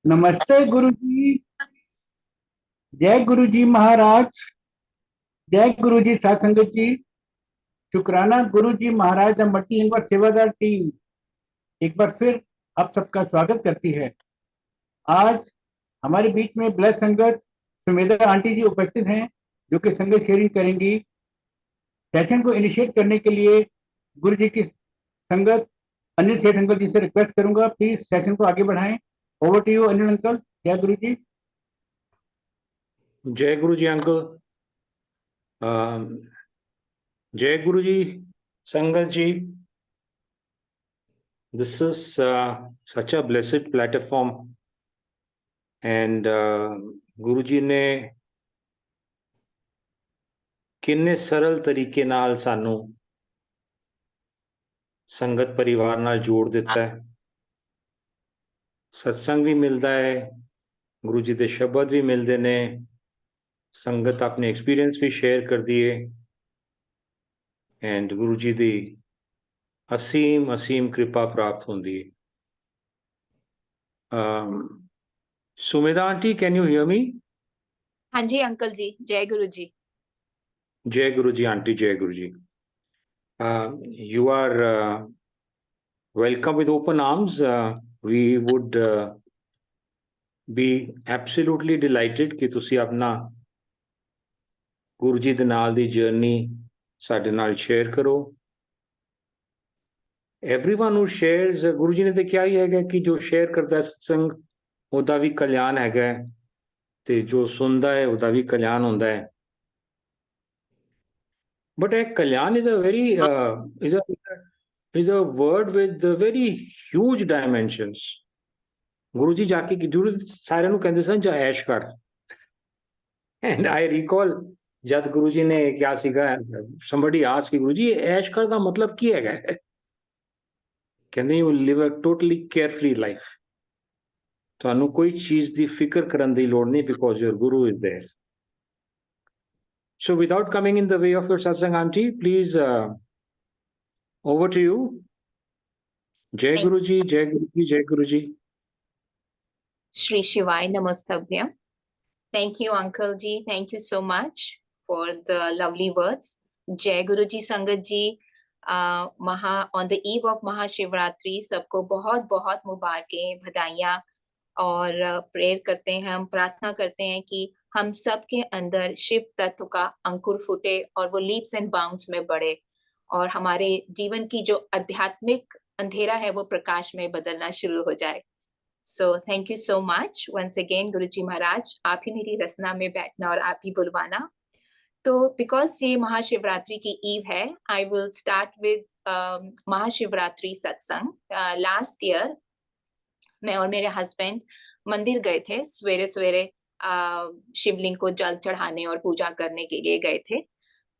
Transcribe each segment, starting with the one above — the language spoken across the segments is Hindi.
नमस्ते गुरु जी। जय गुरु जी महाराज। जय गुरु जी साथ संगत जी। शुक्राना गुरु जी महाराज द मल्टी यूनिवर्स सेवादार टीम एक बार फिर आप सबका स्वागत करती है। आज हमारे बीच में ब्लड संगत सुमेधा आंटी जी उपस्थित हैं, जो कि संगत शेयरिंग करेंगी। सेशन को इनिशिएट करने के लिए गुरु जी की संगत अनिल सेठ अंकल जी से रिक्वेस्ट करूंगा, प्लीज सेशन को आगे बढ़ाएं। Over to you Anil uncle. जय गुरु जी। जय गुरु जी अंकल। जय गुरु जी संगत जी। This is such a blessed platform and गुरु जी ने किन्ने सरल तरीके नाल सानू संगत परिवार नाल जोड़ दिता है। सत्संग भी मिलता है, गुरु जी के शब्द भी मिलते ने, संगत अपने एक्सपीरियंस भी शेयर कर दिए एंड गुरु जी की असीम असीम कृपा प्राप्त होती है। Sumedha aunty, can you hear me? हाँ जी अंकल जी। जय गुरु जी। जय गुरु जी आंटी, जय गुरु जी। You are welcome with open arms. We would be absolutely delighted कि ਤੁਸੀਂ ਆਪਣਾ ਗੁਰੂ ਜੀ ਦੇ ਨਾਲ ਦੀ ਜਰਨੀ ਸਾਡੇ ਨਾਲ ਸ਼ੇਅਰ ਕਰੋ। Everyone who shares, Guru ji ਨੇ ਤਾਂ ਕਿਹਾ ਹੀ ਹੈਗਾ ਕਿ ਜੋ ਸ਼ੇਅਰ ਕਰਦਾ ਸਤਸੰਗ ਉਹਦਾ ਵੀ ਕਲਿਆਣ ਹੈਗਾ ਤੇ ਜੋ ਸੁਣਦਾ ਹੈ ਉਹਦਾ ਵੀ ਕਲਿਆਣ ਹੁੰਦਾ ਹੈ। But a kalyan is a very is a word with very huge dimensions. गुरु जी जाके गुरु सारे ਨੂੰ ਕਹਿੰਦੇ ਸਨ ਜਾ ਐਸ਼ ਕਰ। And I recall जब गुरु जी ने क्या सीखा, somebody asked कि गुरु जी ऐश कर ਦਾ मतलब ਕੀ ਹੈਗਾ? ਕਹਿੰਦੇ you live a totally carefree life. ਤੁਹਾਨੂੰ ਕੋਈ ਚੀਜ਼ ਦੀ ਫਿਕਰ ਕਰਨ ਦੀ ਲੋੜ ਨਹੀਂ because your guru is there. So without coming in the way of your satsang auntie, please over to you. जय गुरु जी, जय गुरु जी, जय गुरु जी। Shri Shivaya Namostambhyam. Thank you, Uncle Ji. Thank you so much for the lovely words. Jai Guru Ji Sangat Ji. On the eve of Mahashivratri, सबको बहुत बहुत मुबारकें, बधाइयाँ और प्रेयर करते हैं। हम प्रार्थना करते हैं कि हम सब के अंदर शिव तत्व का अंकुर फूटे और वो लीप्स एंड बाउंड्स में बढ़े और हमारे जीवन की जो आध्यात्मिक अंधेरा है वो प्रकाश में बदलना शुरू हो जाए। So thank you so much once again गुरु जी महाराज, आप ही मेरी रचना में बैठना और आप ही बुलवाना। तो बिकॉज ये महाशिवरात्रि की ईव है, I will start with Mahashivratri satsang. Last year मैं और मेरे हस्बैंड मंदिर गए थे, सवेरे सवेरे शिवलिंग को जल चढ़ाने और पूजा करने के लिए गए थे।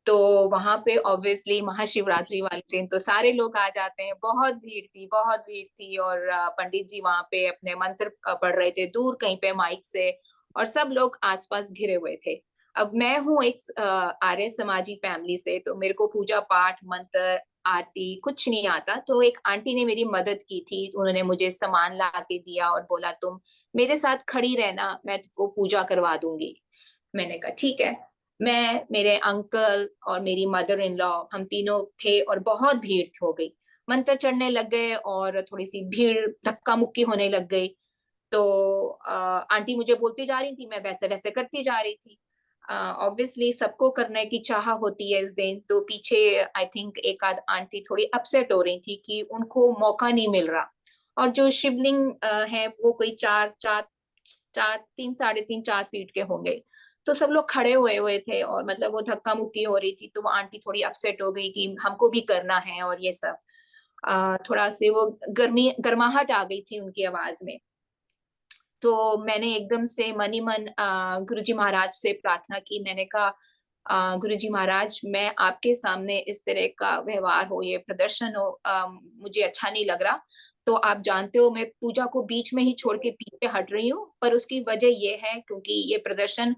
तो वहां पे ऑब्वियसली महाशिवरात्रि वाले दिन तो सारे लोग आ जाते हैं। बहुत भीड़ थी, बहुत भीड़ थी और पंडित जी वहां पे अपने मंत्र पढ़ रहे थे दूर कहीं पे माइक से और सब लोग आसपास घिरे हुए थे। अब मैं हूँ एक आर्य समाजी फैमिली से, तो मेरे को पूजा पाठ मंत्र आरती कुछ नहीं आता। तो एक आंटी ने मेरी मदद की थी, उन्होंने मुझे सामान ला के दिया और बोला तुम मेरे साथ खड़ी रहना, मैं तुमको पूजा करवा दूंगी। मैंने कहा ठीक है। मैं, मेरे अंकल और मेरी मदर इन लॉ, हम तीनों थे और बहुत भीड़ हो गई। मंत्र चढ़ने लग गए और थोड़ी सी भीड़ धक्का मुक्की होने लग गई। तो आंटी मुझे बोलती जा रही थी, मैं वैसे वैसे करती जा रही थी। ऑब्वियसली सबको करने की चाह होती है इस दिन। तो पीछे आई थिंक एक आध आंटी थोड़ी अपसेट हो रही थी कि उनको मौका नहीं मिल रहा। और जो शिवलिंग है वो कोई तीन साढ़े तीन 4 फीट के होंगे। तो सब लोग खड़े हुए हुए थे और मतलब वो धक्का मुक्की हो रही थी। तो वो आंटी थोड़ी अपसेट हो गई कि हमको भी करना है और ये सब। थोड़ा से वो गर्माहट आ गई थी उनकी आवाज में। तो मैंने एकदम से मन ही मन गुरुजी महाराज से प्रार्थना की। मैंने कहा गुरुजी महाराज, मैं आपके सामने इस तरह का व्यवहार हो, ये प्रदर्शन हो, मुझे अच्छा नहीं लग रहा। तो आप जानते हो मैं पूजा को बीच में ही छोड़ के पीछे हट रही हूँ, पर उसकी वजह ये है क्योंकि ये प्रदर्शन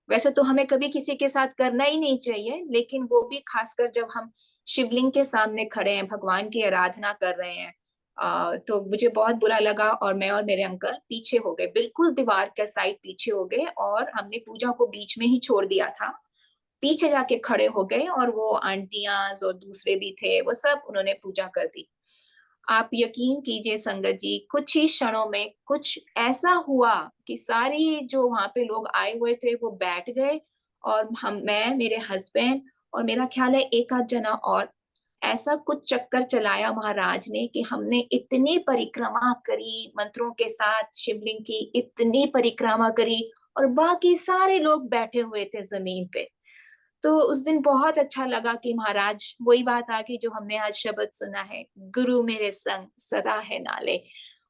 वैसे तो हमें कभी किसी के साथ करना ही नहीं चाहिए, लेकिन वो भी खासकर जब हम शिवलिंग के सामने खड़े हैं, भगवान की आराधना कर रहे हैं, तो मुझे बहुत बुरा लगा और मैं और मेरे अंकल पीछे हो गए, बिल्कुल दीवार के साइड पीछे हो गए, और हमने पूजा को बीच में ही छोड़ दिया था। पीछे जाके खड़े हो गए और वो आंटियां और दूसरे भी थे, वो सब उन्होंने पूजा कर दी। आप यकीन कीजिए संगत जी, कुछ ही क्षणों में कुछ ऐसा हुआ कि सारी जो वहां पे लोग आए हुए थे वो बैठ गए, और मैं, मेरे हस्बैंड और मेरा ख्याल है एक आध जना और, ऐसा कुछ चक्कर चलाया महाराज ने कि हमने इतनी परिक्रमा करी मंत्रों के साथ, शिवलिंग की इतनी परिक्रमा करी, और बाकी सारे लोग बैठे हुए थे जमीन पे। तो उस दिन बहुत अच्छा लगा कि महाराज, वही बात आ गई जो हमने आज शब्द सुना है, गुरु मेरे संग सदा है नाले,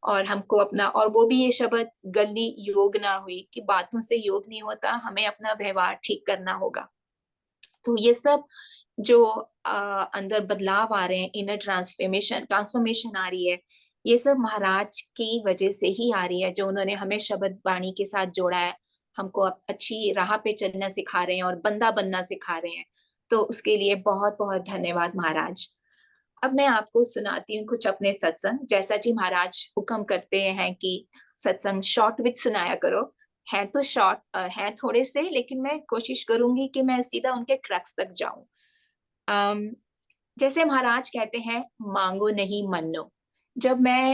और हमको अपना, और वो भी ये शब्द गली योग ना हुई, कि बातों से योग नहीं होता, हमें अपना व्यवहार ठीक करना होगा। तो ये सब जो अंदर बदलाव आ रहे हैं, इनर ट्रांसफॉर्मेशन ट्रांसफॉर्मेशन आ रही है, ये सब महाराज की वजह से ही आ रही है, जो उन्होंने हमें शब्द वाणी के साथ जोड़ा है, हमको अच्छी राह पे चलना सिखा रहे हैं और बंदा बनना सिखा रहे हैं। तो उसके लिए बहुत बहुत धन्यवाद महाराज। अब मैं आपको सुनाती हूँ कुछ अपने सत्संग, जैसा जी महाराज हुक्म करते हैं कि सत्संग शॉर्ट विच सुनाया करो। है तो शॉर्ट है थोड़े से, लेकिन मैं कोशिश करूंगी कि मैं सीधा उनके क्रक्स तक जाऊं। अम, जैसे महाराज कहते हैं, मांगो नहीं मन्नो। जब मैं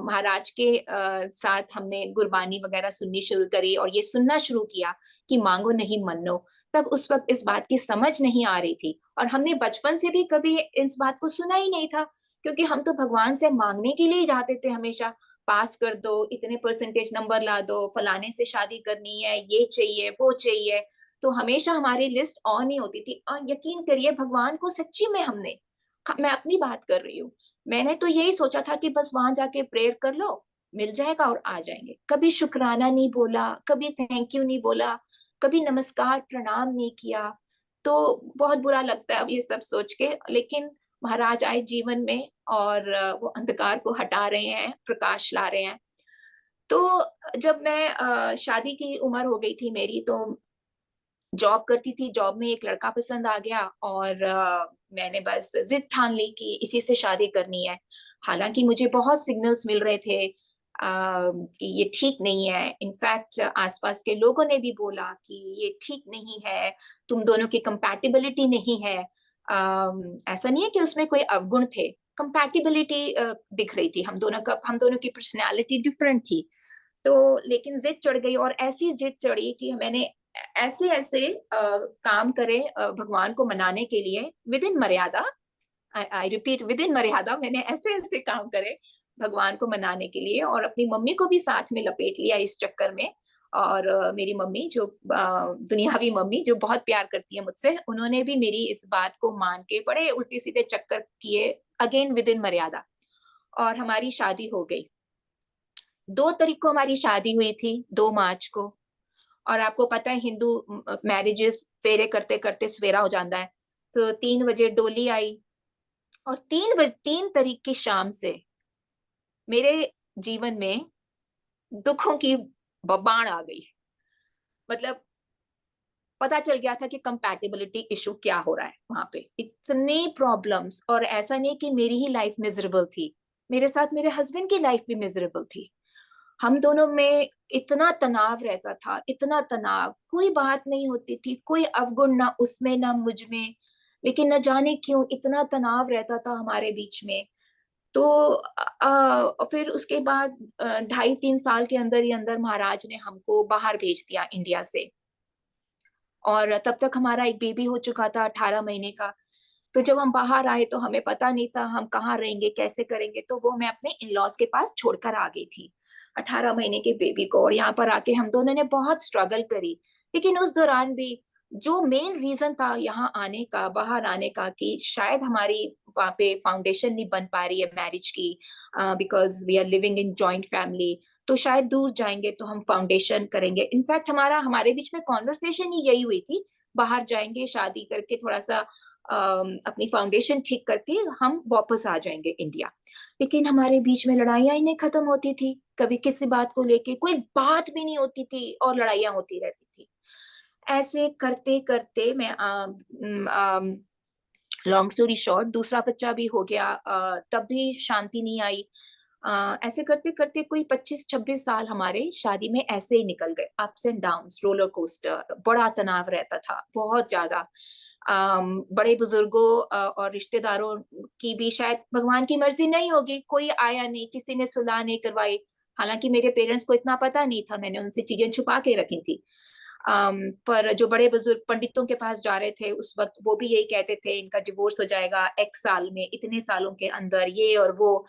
महाराज के साथ हमने गुरबानी वगैरह सुननी शुरू करी और ये सुनना शुरू किया कि मांगो नहीं मन्नो, तब उस वक्त इस बात की समझ नहीं आ रही थी, और हमने बचपन से भी कभी इस बात को सुना ही नहीं था, क्योंकि हम तो भगवान से मांगने के लिए ही जाते थे हमेशा। पास कर दो, इतने परसेंटेज नंबर ला दो, फलाने से शादी करनी है, ये चाहिए वो चाहिए, तो हमेशा हमारी लिस्ट ऑन ही होती थी। और यकीन करिए, भगवान को सच्ची में हमने, मैं अपनी बात कर रही हूँ, मैंने तो यही सोचा था कि बस वहां जाके प्रेयर कर लो, मिल जाएगा और आ जाएंगे। कभी शुक्राना नहीं बोला, कभी थैंक यू नहीं बोला, कभी नमस्कार प्रणाम नहीं किया। तो बहुत बुरा लगता है अब ये सब सोच के, लेकिन महाराज आए जीवन में और वो अंधकार को हटा रहे हैं, प्रकाश ला रहे हैं। तो जब मैं शादी की उम्र हो गई थी मेरी, तो जॉब करती थी, जॉब में एक लड़का पसंद आ गया, और मैंने बस जिद ठान ली कि इसी से शादी करनी है। हालांकि मुझे बहुत सिग्नल्स मिल रहे थे कि ये ठीक नहीं है। इनफैक्ट आसपास के लोगों ने भी बोला कि ये ठीक नहीं है, तुम दोनों की कंपैटिबिलिटी नहीं है। ऐसा नहीं है कि उसमें कोई अवगुण थे, कंपैटिबिलिटी दिख रही थी, हम दोनों की पर्सनैलिटी डिफरेंट थी। तो लेकिन जिद चढ़ गई, और ऐसी जिद चढ़ी कि मैंने ऐसे ऐसे काम करे भगवान को मनाने के लिए, विद इन मर्यादा, आई रिपीट, विद इन मर्यादा, मैंने ऐसे ऐसे काम करे भगवान को मनाने के लिए, और अपनी मम्मी को भी साथ में लपेट लिया इस चक्कर में। और मेरी मम्मी जो दुनियावी मम्मी जो बहुत प्यार करती है मुझसे, उन्होंने भी मेरी इस बात को मान के बड़े उल्टे सीधे चक्कर किए, अगेन विद इन मर्यादा, और हमारी शादी हो गई। 2 तारीख को हमारी शादी हुई थी, 2 मार्च को। और आपको पता है हिंदू मैरिजेस फेरे करते करते सवेरा हो जाता है, तो 3 बजे डोली आई, और 3 तारीख की शाम से मेरे जीवन में दुखों की बाढ़ आ गई। मतलब पता चल गया था कि कंपैटिबिलिटी इशू क्या हो रहा है वहां पे, इतने प्रॉब्लम्स। और ऐसा नहीं कि मेरी ही लाइफ मिजरेबल थी, मेरे साथ मेरे हस्बैंड की लाइफ भी मिजरेबल थी। हम दोनों में इतना तनाव रहता था, इतना तनाव, कोई बात नहीं होती थी, कोई अवगुण ना उसमें ना मुझ में, लेकिन न जाने क्यों इतना तनाव रहता था हमारे बीच में। तो फिर उसके बाद 2.5-3 साल के अंदर ही अंदर महाराज ने हमको बाहर भेज दिया इंडिया से, और तब तक हमारा एक बेबी हो चुका था 18 महीने का। तो जब हम बाहर आए तो हमें पता नहीं था हम कहाँ रहेंगे, कैसे करेंगे, तो वो मैं अपने इन लॉज के पास छोड़कर आ गई थी 18 महीने के बेबी को। और यहाँ पर आके हम दोनों ने बहुत स्ट्रगल करी, लेकिन उस दौरान भी जो मेन रीजन था यहाँ आने का, बाहर आने का, कि शायद हमारी वहाँ पे फाउंडेशन नहीं बन पा रही है मैरिज की, because we are living in joint family, तो शायद दूर जाएंगे तो हम फाउंडेशन करेंगे। इनफैक्ट हमारे बीच में कॉन्वर्सेशन ही यही हुई थी, बाहर जाएंगे शादी करके, थोड़ा सा अपनी फाउंडेशन ठीक करके हम वापस आ जाएंगे इंडिया। लेकिन हमारे बीच में लड़ाइयां ही नहीं खत्म होती थी, कभी किसी बात को लेके कोई बात भी नहीं होती थी, और लड़ाइयां होती रहती थी। ऐसे करते करते मैं लॉन्ग स्टोरी शॉर्ट, दूसरा बच्चा भी हो गया, तब भी शांति नहीं आई। ऐसे करते करते कोई 25-26 साल हमारे शादी में ऐसे ही निकल गए, ups and downs, roller coaster, बड़ा तनाव रहता था, बहुत ज्यादा। बड़े बुजुर्गों और रिश्तेदारों की भी शायद भगवान की मर्जी नहीं होगी, कोई आया नहीं, किसी ने सुलह नहीं करवाई। हालांकि मेरे पेरेंट्स को इतना पता नहीं था, मैंने उनसे चीजें छुपा के रखी थी। पर जो बड़े बुजुर्ग पंडितों के पास जा रहे थे उस वक्त, वो भी यही कहते थे इनका डिवोर्स हो जाएगा एक्स साल में, इतने सालों के अंदर, ये और वो।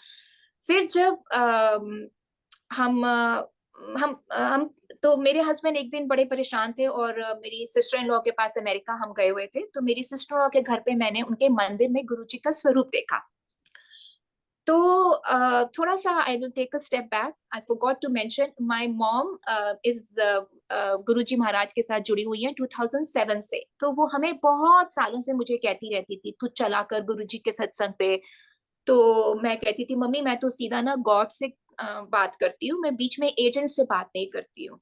फिर जब हम हम तो मेरे हस्बैंड एक दिन बड़े परेशान थे और मेरी सिस्टर इन लॉ के पास अमेरिका हम गए हुए थे, तो मेरी सिस्टर इन लॉ के घर पे मैंने उनके मंदिर में गुरुजी का स्वरूप देखा। तो थोड़ा सा I will take a step back, I forgot to mention my mom is Guruji Maharaj के साथ जुड़ी हुई है 2007 से। तो वो हमें बहुत सालों से मुझे कहती रहती थी तू चला कर गुरुजी के सत्संग पे। तो मैं कहती थी मम्मी मैं तो सीधा ना गॉड से बात करती हूँ, मैं बीच में एजेंट से बात नहीं करती हूँ।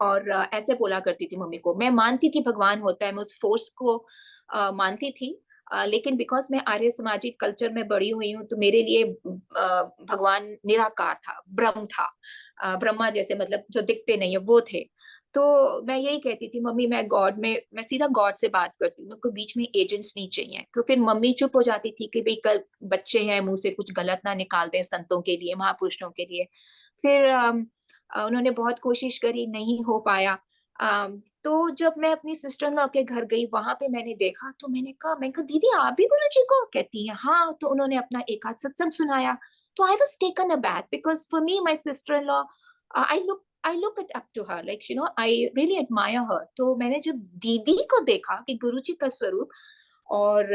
और ऐसे बोला करती थी मम्मी को। मैं मानती थी भगवान होता है, मैं उस फोर्स को मानती थी, लेकिन बिकॉज मैं आर्य सामाजिक कल्चर में बड़ी हुई हूँ तो मेरे लिए भगवान निराकार था, ब्रह्म था, ब्रह्मा जैसे, मतलब जो दिखते नहीं है वो थे। तो मैं यही कहती थी मम्मी मैं सीधा गॉड से बात करती हूँ, मेरे को बीच में एजेंट्स नहीं चाहिए। तो फिर मम्मी चुप हो जाती थी कि भाई कल बच्चे हैं, मुंह से कुछ गलत ना निकाल दें संतों के लिए, महापुरुषों के लिए। फिर उन्होंने बहुत कोशिश करी, नहीं हो पाया। तो जब मैं अपनी सिस्टर इन लॉ के घर गई, वहां पे मैंने देखा, तो मैंने कहा दीदी आप भी गुरुजी को? कहती है हाँ। तो उन्होंने अपना एक आध सत्संग सुनाया। तो I was taken aback because for me my sister in law, I look it up to her, like I really admire her. तो मैंने जब दीदी को देखा कि गुरुजी का स्वरूप, और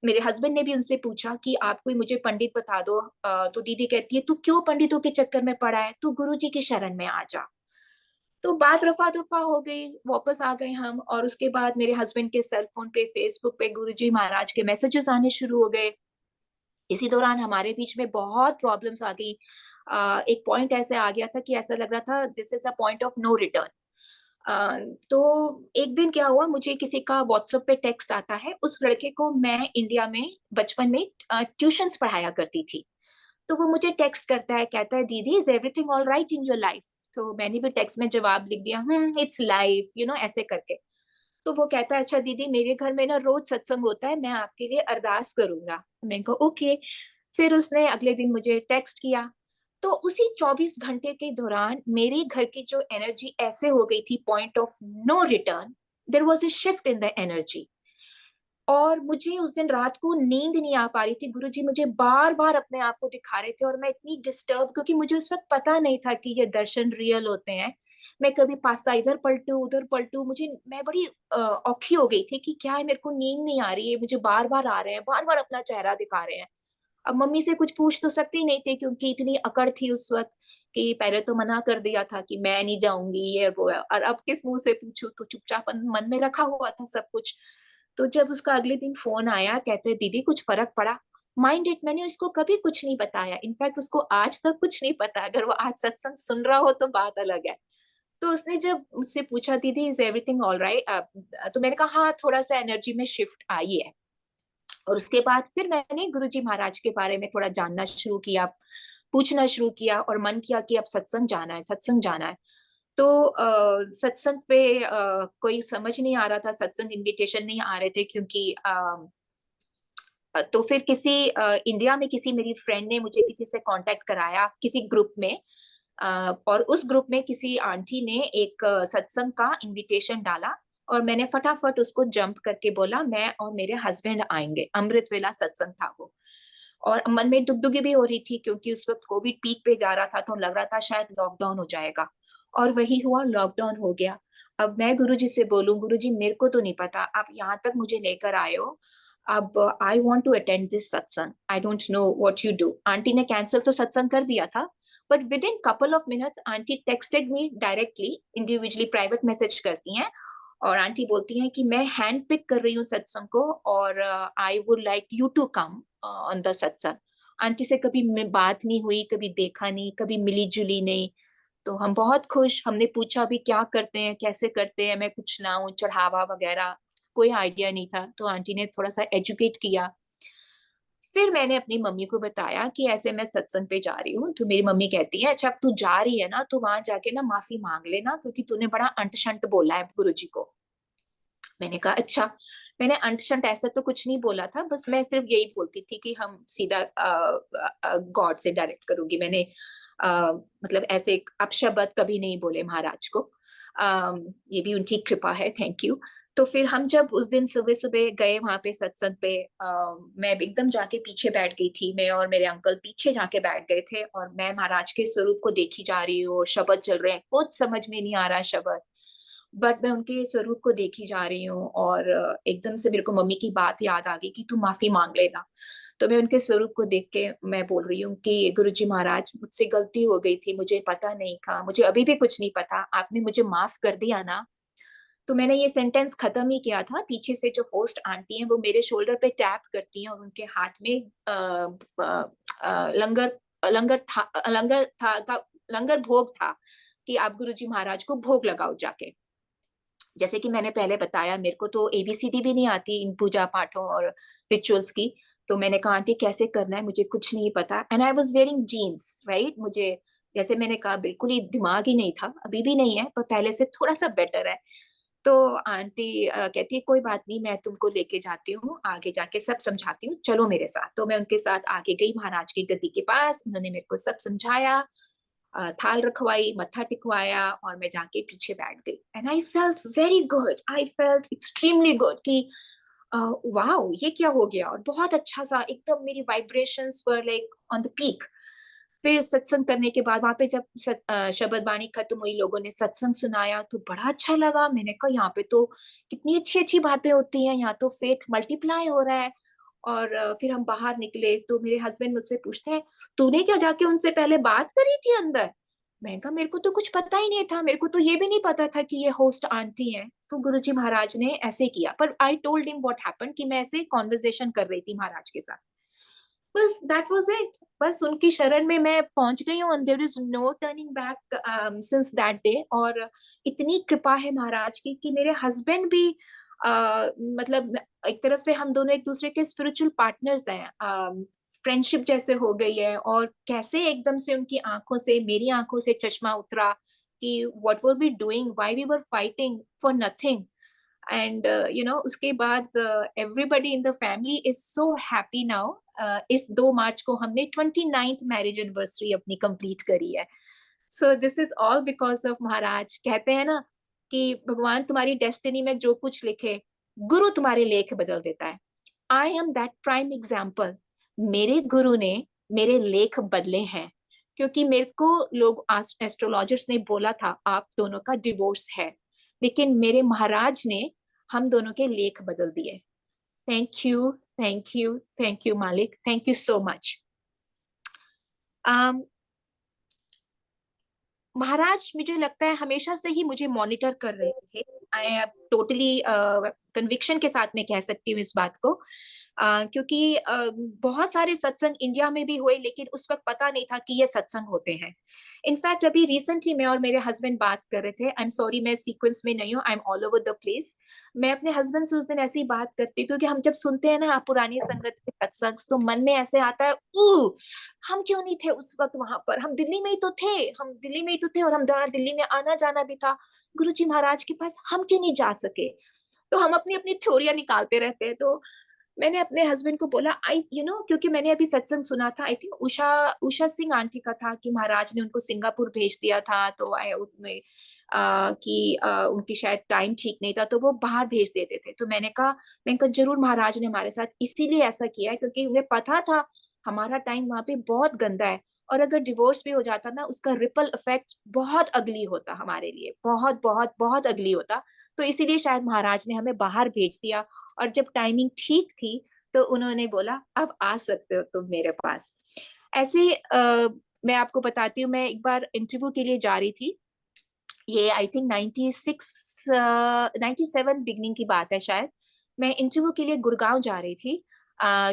मेरे हस्बैंड ने भी उनसे पूछा कि आप कोई मुझे पंडित बता दो, तो दीदी कहती है तू क्यों पंडितों के चक्कर में पड़ा है, तू गुरुजी की शरण में आ जा। तो बात रफा दफा हो गई, वापस आ गए हम। और उसके बाद मेरे हस्बैंड के सेल फोन पे, फेसबुक पे गुरुजी महाराज के मैसेजेस आने शुरू हो गए। इसी दौरान हमारे बीच में बहुत प्रॉब्लम्स आ गई। एक पॉइंट ऐसे आ गया था कि ऐसा लग रहा था this is a point of no return. तो एक दिन क्या हुआ, मुझे किसी का व्हाट्सएप पे टेक्स्ट आता है। उस लड़के को मैं इंडिया में बचपन में ट्यूशंस पढ़ाया करती थी। तो वो मुझे टेक्स्ट करता है, कहता है दीदी is everything all right in your life? तो मैंने भी टेक्स्ट में जवाब लिख दिया इट्स लाइफ, ऐसे करके। तो वो कहता है अच्छा दीदी मेरे घर में ना रोज सत्संग होता है, मैं आपके लिए अरदास करूंगा। मैंने कहा ओके। फिर उसने अगले दिन मुझे टेक्स्ट किया। तो उसी 24 घंटे के दौरान मेरे घर की जो एनर्जी ऐसे हो गई थी, point of no return, there was a shift in the energy. और मुझे उस दिन रात को नींद नहीं आ पा रही थी, गुरुजी मुझे बार बार अपने आप को दिखा रहे थे और मैं इतनी डिस्टर्ब, क्योंकि मुझे उस वक्त पता नहीं था कि ये दर्शन रियल होते हैं। मैं कभी पासा इधर पलटू उधर पलटू, मैं बड़ी औखी हो गई थी कि क्या है, मेरे को नींद नहीं आ रही है, मुझे बार बार आ रहे हैं, बार बार अपना चेहरा दिखा रहे हैं। अब मम्मी से कुछ पूछ तो सकती नहीं थी क्योंकि इतनी अकड़ थी उस वक्त, कि पहले तो मना कर दिया था कि मैं नहीं जाऊंगी ये वो है, और अब किस मुंह से पूछूं, तो चुपचाप मन में रखा हुआ था सब कुछ। तो जब उसका अगले दिन फोन आया, कहते दीदी कुछ फर्क पड़ा? माइंड इट, मैंने उसको कभी कुछ नहीं बताया, इनफैक्ट उसको आज तक कुछ नहीं पता। अगर वो आज सत्संग सुन रहा हो तो बात अलग है। तो उसने जब मुझसे पूछा दीदी इज एवरीथिंग ऑल राइट, तो मैंने कहा हाँ थोड़ा सा एनर्जी में शिफ्ट आई है। और उसके बाद फिर मैंने गुरुजी महाराज के बारे में थोड़ा जानना शुरू किया, पूछना शुरू किया, और मन किया कि अब सत्संग जाना है, सत्संग जाना है। तो सत्संग पे कोई समझ नहीं आ रहा था, सत्संग इनविटेशन नहीं आ रहे थे, क्योंकि तो फिर किसी इंडिया में किसी मेरी फ्रेंड ने मुझे किसी से कांटेक्ट कराया किसी ग्रुप में, और उस ग्रुप में किसी आंटी ने एक सत्संग का इनविटेशन डाला, और मैंने फटाफट उसको जंप करके बोला मैं और मेरे हस्बैंड आएंगे। अमृत वेला सत्संग था वो। और मन में दुगदुगी भी हो रही थी क्योंकि उस वक्त कोविड पीक पे जा रहा था, तो लग रहा था शायद लॉकडाउन हो जाएगा। और वही हुआ, लॉकडाउन हो गया। अब मैं गुरुजी से बोलूं गुरुजी मेरे को तो नहीं पता, आप यहाँ तक मुझे लेकर आए हो, अब I want to attend this satsang, I don't know what you do. Aunty ने कैंसिल तो सत्संग कर दिया था, but within couple of minutes aunty texted me directly, individually private message करती हैं, और आंटी बोलती हैं कि मैं हैंड पिक कर रही हूँ सत्संग को, और I would like you to come on the satsang. Auntie से कभी बात नहीं हुई, कभी देखा नहीं, कभी मिली जुली नहीं। तो हम बहुत खुश, हमने पूछा भी क्या करते हैं, कैसे करते हैं, मैं कुछ लाऊं चढ़ावा वगैरह। कोई आइडिया नहीं था, तो आंटी ने थोड़ा सा एजुकेट किया। फिर मैंने अपनी मम्मी को बताया कि ऐसे मैं सत्संग पे जा रही हूँ, तो मेरी मम्मी कहती है अच्छा अब तू जा रही है ना तो वहां जाके ना माफी मांग लेना, क्योंकि तूने बड़ा अंट शंट बोला है गुरुजी को। मैंने कहा अच्छा। मैंने अंट शंट ऐसा तो कुछ नहीं बोला था, बस मैं सिर्फ यही बोलती थी कि हम सीधा गॉड से डायरेक्ट करूंगी। मैंने मतलब ऐसे अपशब्द कभी नहीं बोले महाराज को। ये भी उनकी कृपा है, थैंक यू। तो फिर हम जब उस दिन सुबह सुबह गए वहां पे सत्संग पे, मैं एकदम जाके पीछे बैठ गई थी। मैं और मेरे अंकल पीछे जाके बैठ गए थे, और मैं महाराज के स्वरूप को देखी जा रही हूँ, शब्द चल रहे हैं, कुछ समझ में नहीं आ रहा शब्द, बट मैं उनके स्वरूप को देखी जा रही हूँ। और एकदम से मेरे को मम्मी की बात याद आ गई कि तू माफी मांग लेना। तो मैं उनके स्वरूप को देख के मैं बोल रही हूँ कि गुरुजी महाराज मुझसे गलती हो गई थी, मुझे पता नहीं था, मुझे अभी भी कुछ नहीं पता, आपने मुझे माफ कर दिया ना। तो मैंने ये सेंटेंस खत्म ही किया था, पीछे से जो होस्ट आंटी हैं वो मेरे शोल्डर पे टैप करती हैं, और उनके हाथ में लंगर लंगर था लंगर था का लंगर भोग था कि आप गुरुजी महाराज को भोग लगाओ जाके। जैसे कि मैंने पहले बताया, मेरे को तो ABCD भी नहीं आती इन पूजा पाठों और रिचुअल्स की। तो मैंने कहा आंटी कैसे करना है, मुझे कुछ नहीं पता। And I was wearing jeans, right. मुझे जैसे मैंने कहा बिल्कुल ही दिमाग ही नहीं था, अभी भी नहीं है पर पहले से थोड़ा सा बेटर है। तो आंटी कहती है कोई बात नहीं, मैं तुमको लेके जाती हूँ, आगे जाके सब समझाती हूँ, चलो मेरे साथ। तो मैं उनके साथ आगे गई महाराज की गद्दी के पास, उन्होंने मेरे को सब समझाया, थाल रखवाई, मत्था टिकवाया, और मैं जाके पीछे बैठ गई। And I felt very good, I felt extremely good कि वाओ ये क्या हो गया, और बहुत अच्छा सा एकदम मेरी vibrations were like on the peak. फिर सत्संग करने के बाद वहां पे जब शब्द बाणी खत्म हुई, लोगों ने सत्संग सुनाया तो बड़ा अच्छा लगा। मैंने कहा यहाँ पे तो कितनी अच्छी अच्छी बातें होती हैं, यहाँ तो फेथ मल्टीप्लाई हो रहा है। और फिर हम बाहर निकले तो मेरे हस्बैंड मुझसे पूछते हैं तूने क्या जाके उनसे पहले बात करी थी अंदर। मैंने कहा मेरे को तो कुछ पता ही नहीं था, मेरे को तो ये भी नहीं पता था कि ये होस्ट आंटी है। तो गुरुजी महाराज ने ऐसे किया, पर I told him what happened कि मैं ऐसे कॉन्वर्सेशन कर रही थी महाराज के साथ। बस दैट वाज इट। बस उनकी शरण में मैं पहुंच गई हूँ, and there is no turning back since that day. और इतनी कृपा है महाराज की कि मेरे हस्बैंड भी मतलब एक तरफ से हम दोनों एक दूसरे के स्पिरिचुअल पार्टनर्स हैं, फ्रेंडशिप जैसे हो गई है। और कैसे एकदम से उनकी आंखों से मेरी आंखों से चश्मा उतरा कि what were we doing, why we were fighting for nothing. And उसके बाद everybody in the family is so happy now. इस 2 मार्च को हमने 29th मैरिज एनिवर्सरी अपनी कंप्लीट करी है। So this is all because of Maharaj. कहते हैं ना कि भगवान तुम्हारी डेस्टिनी में जो कुछ लिखे, गुरु तुम्हारे लेख बदल देता है। I am that prime example. मेरे गुरु ने मेरे लेख बदले हैं, क्योंकि मेरे को लोग एस्ट्रोलॉजर्स ने बोला था आप दोनों का डिवोर्स है, लेकिन मेरे महाराज ने हम दोनों के लेख बदल दिए। Thank you, thank you, thank you मालिक, थैंक यू सो मच। महाराज मुझे लगता है हमेशा से ही मुझे मॉनिटर कर रहे थे। आई टोटली कन्विक्शन के साथ में कह सकती हूँ इस बात को, क्योंकि बहुत सारे सत्संग इंडिया में भी हुए, लेकिन उस वक्त पता नहीं था कि ये सत्संग होते हैं। इनफैक्ट अभी रिसेंटली मैं और मेरे हस्बैंड बात कर रहे थे, आई एम सॉरी मैं सीक्वेंस में नहीं हूँ, I am all over the place. मैं अपने हस्बैंड से उस दिन ऐसी बात करती हूँ, क्योंकि हम जब सुनते हैं ना पुरानी संगत के सत्संग, तो मन में ऐसे आता है हम क्यों नहीं थे उस वक्त वहां पर, हम दिल्ली में ही तो थे, हम दिल्ली में ही तो थे, और हम दोनों दिल्ली में आना जाना भी था गुरुजी महाराज के पास, हम क्यों नहीं जा सके। तो हम अपनी अपनी थ्योरियां निकालते रहते हैं। तो मैंने अपने हस्बैंड को बोला क्योंकि मैंने अभी सत्संग सुना था, I think Usha Singh aunty का था, कि महाराज ने उनको सिंगापुर भेज दिया था, तो उसमें कि उनकी शायद टाइम ठीक नहीं था तो वो बाहर भेज देते थे। तो मैंने कहा जरूर महाराज ने हमारे साथ इसीलिए ऐसा किया है, क्योंकि उन्हें पता था हमारा टाइम वहां पे बहुत गंदा है, और अगर डिवोर्स भी हो जाता ना उसका रिपल इफेक्ट बहुत अगली होता हमारे लिए, बहुत बहुत बहुत अगली होता। तो इसीलिए शायद महाराज ने हमें बाहर भेज दिया, और जब टाइमिंग ठीक थी तो उन्होंने बोला अब आ सकते हो तुम मेरे पास। ऐसे मैं आपको बताती हूँ, मैं एक बार इंटरव्यू के लिए जा रही थी, ये आई थिंक 97 बिगनिंग की बात है शायद। मैं इंटरव्यू के लिए गुड़गांव जा रही थी,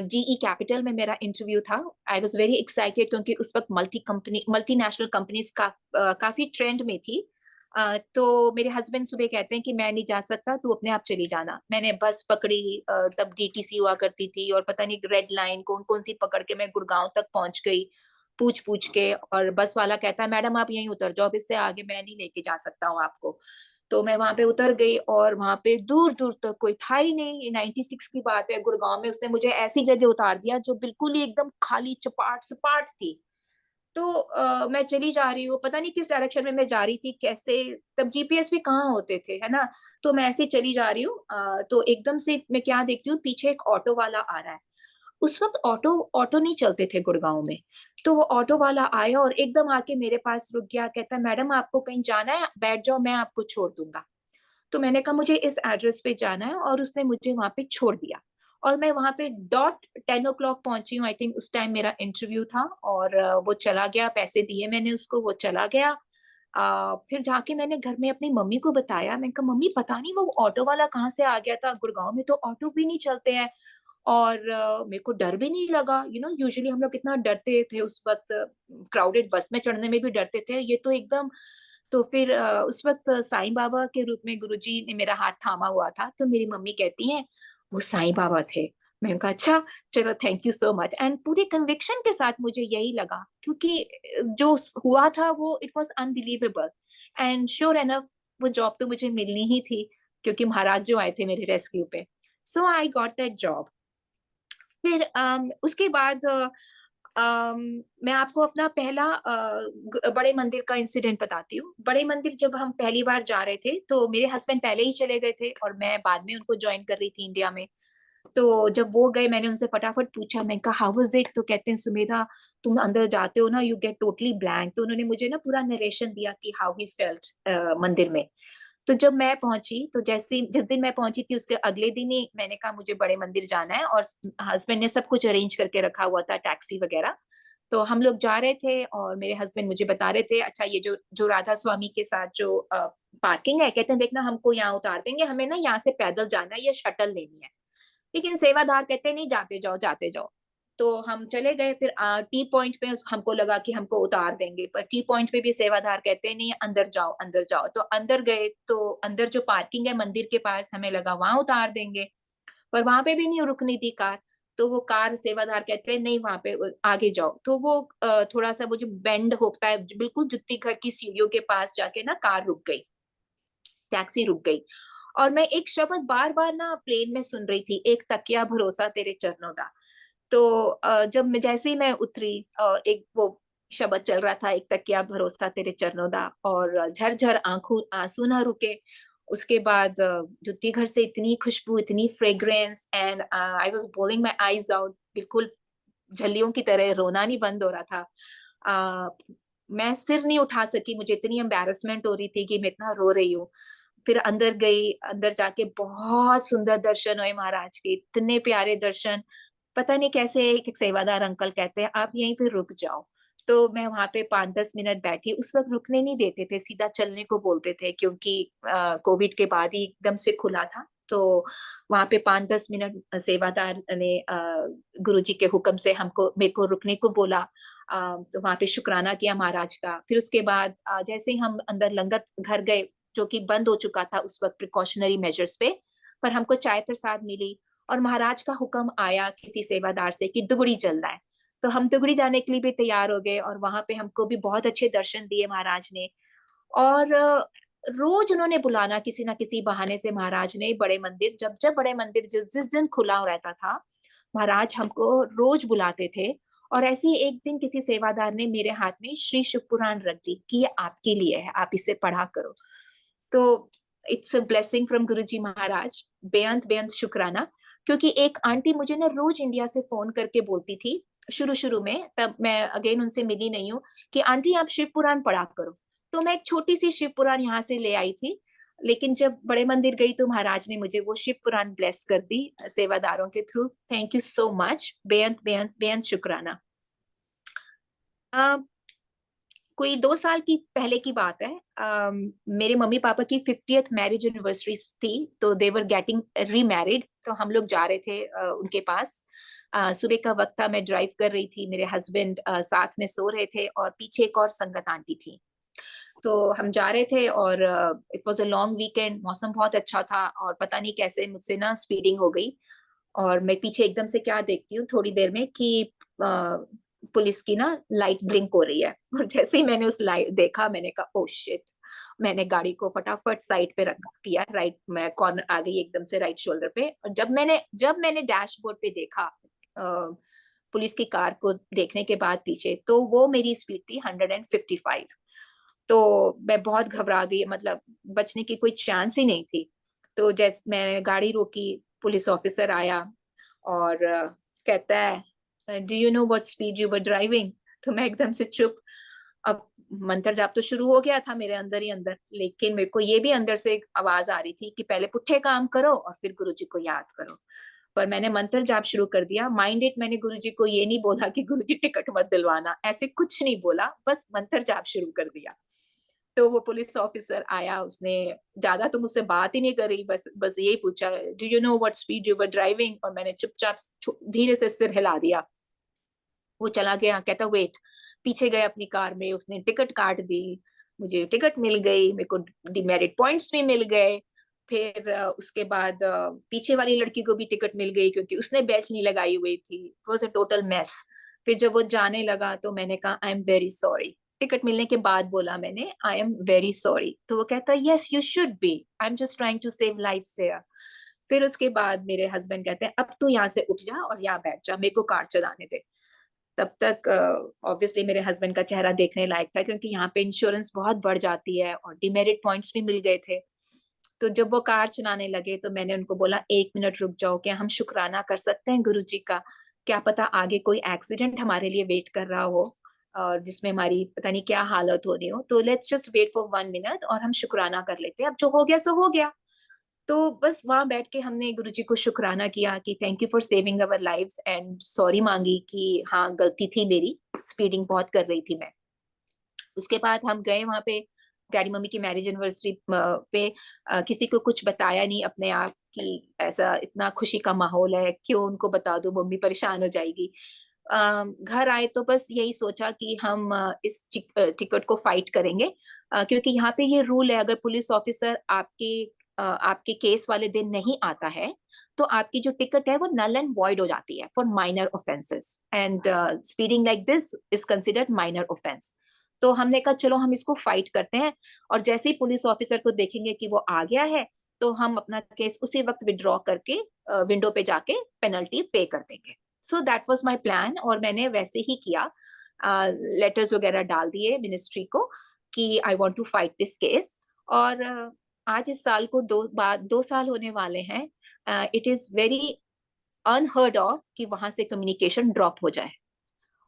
GE कैपिटल में मेरा इंटरव्यू था। आई वॉज वेरी एक्साइटेड, क्योंकि उस वक्त मल्टीनेशनल कंपनीज काफी ट्रेंड में थी। तो मेरे हस्बैंड सुबह कहते हैं कि मैं नहीं जा सकता, तू अपने आप चली जाना। मैंने बस पकड़ी, तब डीटीसी हुआ करती थी, और पता नहीं रेड लाइन कौन कौन सी पकड़ के मैं गुड़गांव तक पहुंच गई पूछ पूछ के। और बस वाला कहता है मैडम आप यहीं उतर जाओ, अब इससे आगे मैं नहीं लेके जा सकता हूँ आपको। तो मैं वहां पे उतर गई, और वहां पे दूर दूर तक कोई था ही नहीं। ये 96 की बात है, गुड़गांव में उसने मुझे ऐसी जगह उतार दिया जो बिल्कुल ही एकदम खाली चपाट सपाट थी। तो मैं चली जा रही हूँ, पता नहीं किस डायरेक्शन में मैं जा रही थी, कैसे, तब जीपीएस भी कहाँ होते थे, है ना। तो मैं ऐसे ही चली जा रही हूँ, तो एकदम से मैं क्या देखती हूँ, पीछे एक ऑटो वाला आ रहा है। उस वक्त ऑटो ऑटो नहीं चलते थे गुड़गांव में। तो वो ऑटो वाला आया और एकदम आके मेरे पास रुक गया, कहता मैडम आपको कहीं जाना है, बैठ जाओ मैं आपको छोड़ दूंगा। तो मैंने कहा मुझे इस एड्रेस पे जाना है, और उसने मुझे वहां पे छोड़ दिया। और मैं वहां पे डॉट 10 o'clock पहुंची हूँ, आई थिंक उस टाइम मेरा इंटरव्यू था। और वो चला गया, पैसे दिए मैंने उसको, वो चला गया। फिर जाके मैंने घर में अपनी मम्मी को बताया, मैंने कहा मम्मी पता नहीं वो ऑटो वाला कहाँ से आ गया था, गुड़गांव में तो ऑटो भी नहीं चलते हैं। और मेरे को डर भी नहीं लगा, यूजुअली हम लोग कितना डरते थे उस वक्त, क्राउडेड बस में चढ़ने में भी डरते थे, ये तो एकदम। तो फिर उस वक्त साईं बाबा के रूप में गुरुजी ने मेरा हाथ थामा हुआ था, तो मेरी मम्मी कहती हैं वो साईं बाबा थे। मैंने कहा अच्छा, चलो thank you so much. And पूरे कन्विक्शन के साथ मुझे यही लगा, क्योंकि जो हुआ था वो it was unbelievable. And sure enough वो जॉब तो मुझे मिलनी ही थी, क्योंकि महाराज जो आए थे मेरे रेस्क्यू पे। सो आई गॉट दैट जॉब। फिर उसके बाद मैं आपको अपना पहला बड़े मंदिर का इंसिडेंट बताती हूँ। बड़े मंदिर जब हम पहली बार जा रहे थे, तो मेरे हस्बैंड पहले ही चले गए थे, और मैं बाद में उनको ज्वाइन कर रही थी इंडिया में। तो जब वो गए, मैंने उनसे फटाफट पूछा, मैं कहा हाउ वाज इट। तो कहते हैं सुमेधा तुम अंदर जाते हो ना, यू गेट टोटली ब्लैंक। तो उन्होंने मुझे ना पूरा नरेशन दिया कि हाउ ही फेल्ट मंदिर में। तो जब मैं पहुंची, तो जैसे जिस दिन मैं पहुंची थी उसके अगले दिन ही मैंने कहा मुझे बड़े मंदिर जाना है, और हस्बैंड ने सब कुछ अरेंज करके रखा हुआ था, टैक्सी वगैरह। तो हम लोग जा रहे थे, और मेरे हस्बैंड मुझे बता रहे थे अच्छा ये जो जो राधा स्वामी के साथ जो पार्किंग है, कहते हैं देखना हमको यहाँ उतार देंगे, हमें ना यहाँ से पैदल जाना है या शटल लेनी है। लेकिन सेवादार कहते नहीं, जाते जाओ जाते जाओ। तो हम चले गए। फिर टी पॉइंट पे हमको लगा कि हमको उतार देंगे, पर टी पॉइंट पे भी सेवादार कहते नहीं अंदर जाओ अंदर जाओ। तो अंदर गए, तो अंदर जो पार्किंग है मंदिर के पास, हमें लगा वहां उतार देंगे, पर वहां पे भी नहीं रुकनी थी कार। तो वो कार सेवादार कहते हैं नहीं वहां पे आगे जाओ। तो वो थोड़ा सा वो जो बेंड होता है, बिल्कुल जुत्ती घर की सीढ़ियों के पास जाके ना कार रुक गई, टैक्सी रुक गई। और मैं एक शब्द बार बार ना प्लेन में सुन रही थी, एक तकिया भरोसा तेरे चरणों दा। तो जब मैं जैसे ही मैं उतरी, और एक वो शब्द चल रहा था, एक तकिया भरोसा तेरे चरणों दा, और झरझर आंखों आंसू ना रुके। उसके बाद जुत्ती घर से इतनी खुशबू, इतनी fragrance, and I was bowling my eyes out, बिल्कुल झल्लियों की तरह रोना नहीं बंद हो रहा था। मैं सिर नहीं उठा सकी, मुझे इतनी एम्बैरेसमेंट हो रही थी कि मैं इतना रो रही हूँ। फिर अंदर गई, अंदर जाके बहुत सुंदर दर्शन हुए महाराज के, इतने प्यारे दर्शन। पता नहीं कैसे एक सेवादार अंकल कहते हैं आप यहीं पे रुक जाओ। तो मैं वहां पे 5-10 मिनट बैठी। उस वक्त रुकने नहीं देते थे, सीधा चलने को बोलते थे, क्योंकि कोविड के बाद ही एकदम से खुला था। तो वहां पे 5-10 मिनट सेवादार ने गुरुजी के हुक्म से हमको मेरे को रुकने को बोला। तो वहां पे शुक्राना किया महाराज का। फिर उसके बाद जैसे ही हम अंदर लंगर घर गए, जो कि बंद हो चुका था उस वक्त प्रिकॉशनरी मेजर्स पे, पर हमको चाय प्रसाद मिली। और महाराज का हुक्म आया किसी सेवादार से कि दुगड़ी चलना है। तो हम दुगड़ी जाने के लिए भी तैयार हो गए, और वहां पे हमको भी बहुत अच्छे दर्शन दिए महाराज ने। और रोज उन्होंने बुलाना किसी ना किसी बहाने से, महाराज ने बड़े मंदिर, जब जब बड़े मंदिर जिस जिस दिन खुला रहता था, महाराज हमको रोज बुलाते थे। और ऐसे ही एक दिन किसी सेवादार ने मेरे हाथ में श्री शिव पुराण रख दी कि ये आपके लिए है, आप इसे पढ़ा करो। तो इट्स अ ब्लेसिंग फ्रॉम गुरुजी महाराज, बेअंत बेअंत शुक्राना। क्योंकि एक आंटी मुझे ना रोज इंडिया से फोन करके बोलती थी शुरू शुरू में, तब मैं अगेन उनसे मिली नहीं हूँ, कि आंटी आप शिव पुराण पढ़ा करो। तो मैं एक छोटी सी शिव पुराण यहाँ से ले आई थी। लेकिन जब बड़े मंदिर गई तो महाराज ने मुझे वो शिव पुराण ब्लेस कर दी सेवादारों के through. Thank you so much, बेअंत बेअंत बेअंत शुक्राना। कोई 2 साल की पहले की बात है। मेरे मम्मी पापा की 50th मैरिज एनिवर्सरी थी, तो दे वर गेटिंग रीमैरिड। तो हम लोग जा रहे थे उनके पास। सुबह का वक्त था, मैं ड्राइव कर रही थी, मेरे हस्बैंड साथ में सो रहे थे, और पीछे एक और संगत आंटी थी। तो हम जा रहे थे और it was a long weekend, मौसम बहुत अच्छा था और पता नहीं कैसे मुझसे ना स्पीडिंग हो गई। और मैं पीछे एकदम से क्या देखती हूँ थोड़ी देर में कि पुलिस की ना लाइट ब्लिंक हो रही है। और जैसे ही मैंने उस लाइट देखा, मैंने कहा ओ शिट। मैंने गाड़ी को फटाफट साइड पे रख दिया, राइट, मैं कॉर्नर आ गई एकदम से राइट शोल्डर पे। और जब मैंने डैशबोर्ड पे देखा पुलिस की कार को देखने के बाद पीछे, तो वो मेरी स्पीड थी 155। तो मैं बहुत घबरा गई, मतलब बचने की कोई चांस ही नहीं थी। तो जैसे मैं गाड़ी रोकी, पुलिस ऑफिसर आया और कहता है do you know what speed you were driving. तो मैं एकदम से चुप। अब मंत्र जाप तो शुरू हो गया था मेरे अंदर ही अंदर, लेकिन मेरे को ये भी अंदर से एक आवाज आ रही थी कि पहले पुट्ठे काम करो और फिर गुरुजी को याद करो। पर मैंने मंत्र जाप शुरू कर दिया। माइंड इट, मैंने गुरुजी को ये नहीं बोला कि गुरुजी टिकट मत दिलवाना, ऐसे कुछ नहीं बोला, बस मंत्र जाप शुरू कर दिया। तो वो पुलिस ऑफिसर आया, उसने ज्यादा तो मुझसे बात ही नहीं करी, बस बस यही पूछा do you know what speed you were driving. और मैंने चुपचाप धीरे से सिर हिला दिया। वो चला गया, कहता वेट। पीछे गए अपनी कार में, उसने टिकट काट दी, मुझे टिकट मिल गई, मेरे को डिमेरिट पॉइंट्स भी मिल गए। फिर उसके बाद पीछे वाली लड़की को भी टिकट मिल गई क्योंकि उसने बेल्ट नहीं लगाई हुई थी। It was a total mess. फिर जब वो जाने लगा तो मैंने कहा आई एम वेरी सॉरी। टिकट मिलने के बाद बोला मैंने आई एम वेरी सॉरी। तो वो कहता yes you should be, I am just trying to save life से। फिर उसके बाद मेरे हस्बैंड कहते हैं अब तू यहाँ से उठ जा और यहाँ बैठ जा, मेरे को कार चलाने दे। तब तक ऑब्वियसली मेरे हस्बैंड का चेहरा देखने लायक था क्योंकि यहाँ पे इंश्योरेंस बहुत बढ़ जाती है और डिमेरिट पॉइंट्स भी मिल गए थे। तो जब वो कार चलाने लगे तो मैंने उनको बोला 1 मिनट रुक जाओ, क्या हम शुक्राना कर सकते हैं गुरुजी का। क्या पता आगे कोई एक्सीडेंट हमारे लिए वेट कर रहा हो और जिसमें हमारी पता नहीं क्या हालत हो रही हो। तो let's just wait for 1 minute और हम शुक्राना कर लेते हैं, अब जो हो गया सो हो गया। तो बस वहां बैठ के हमने गुरुजी को शुक्राना किया कि thank you for saving our lives and sorry मांगी कि हाँ गलती थी मेरी, स्पीडिंग बहुत कर रही थी मैं। उसके बाद हम गए वहां पे डैडी मम्मी की मैरिज एनिवर्सरी पे। किसी को कुछ बताया नहीं अपने आप कि ऐसा इतना खुशी का माहौल है, क्यों उनको बता दो, मम्मी परेशान हो जाएगी। घर आए तो बस यही सोचा कि हम इस टिकट को फाइट करेंगे, क्योंकि यहाँ पे ये रूल है अगर पुलिस ऑफिसर आपके केस वाले दिन नहीं आता है तो आपकी जो टिकट है वो नल एंड वॉइड हो जाती है for minor offences and speeding like this is considered minor offence. तो हमने कहा चलो हम इसको फाइट करते हैं और जैसे ही पुलिस ऑफिसर को देखेंगे कि वो आ गया है तो हम अपना केस उसी वक्त विड्रॉ करके विंडो पे जाके पेनल्टी पे कर देंगे। So that was my plan और मैंने वैसे ही किया। लेटर्स वगैरह डाल दिए मिनिस्ट्री को कि I want to fight this case. और आज इस साल को 2 साल होने वाले हैं। It is very unheard of कि वहां से कम्युनिकेशन ड्रॉप हो जाए।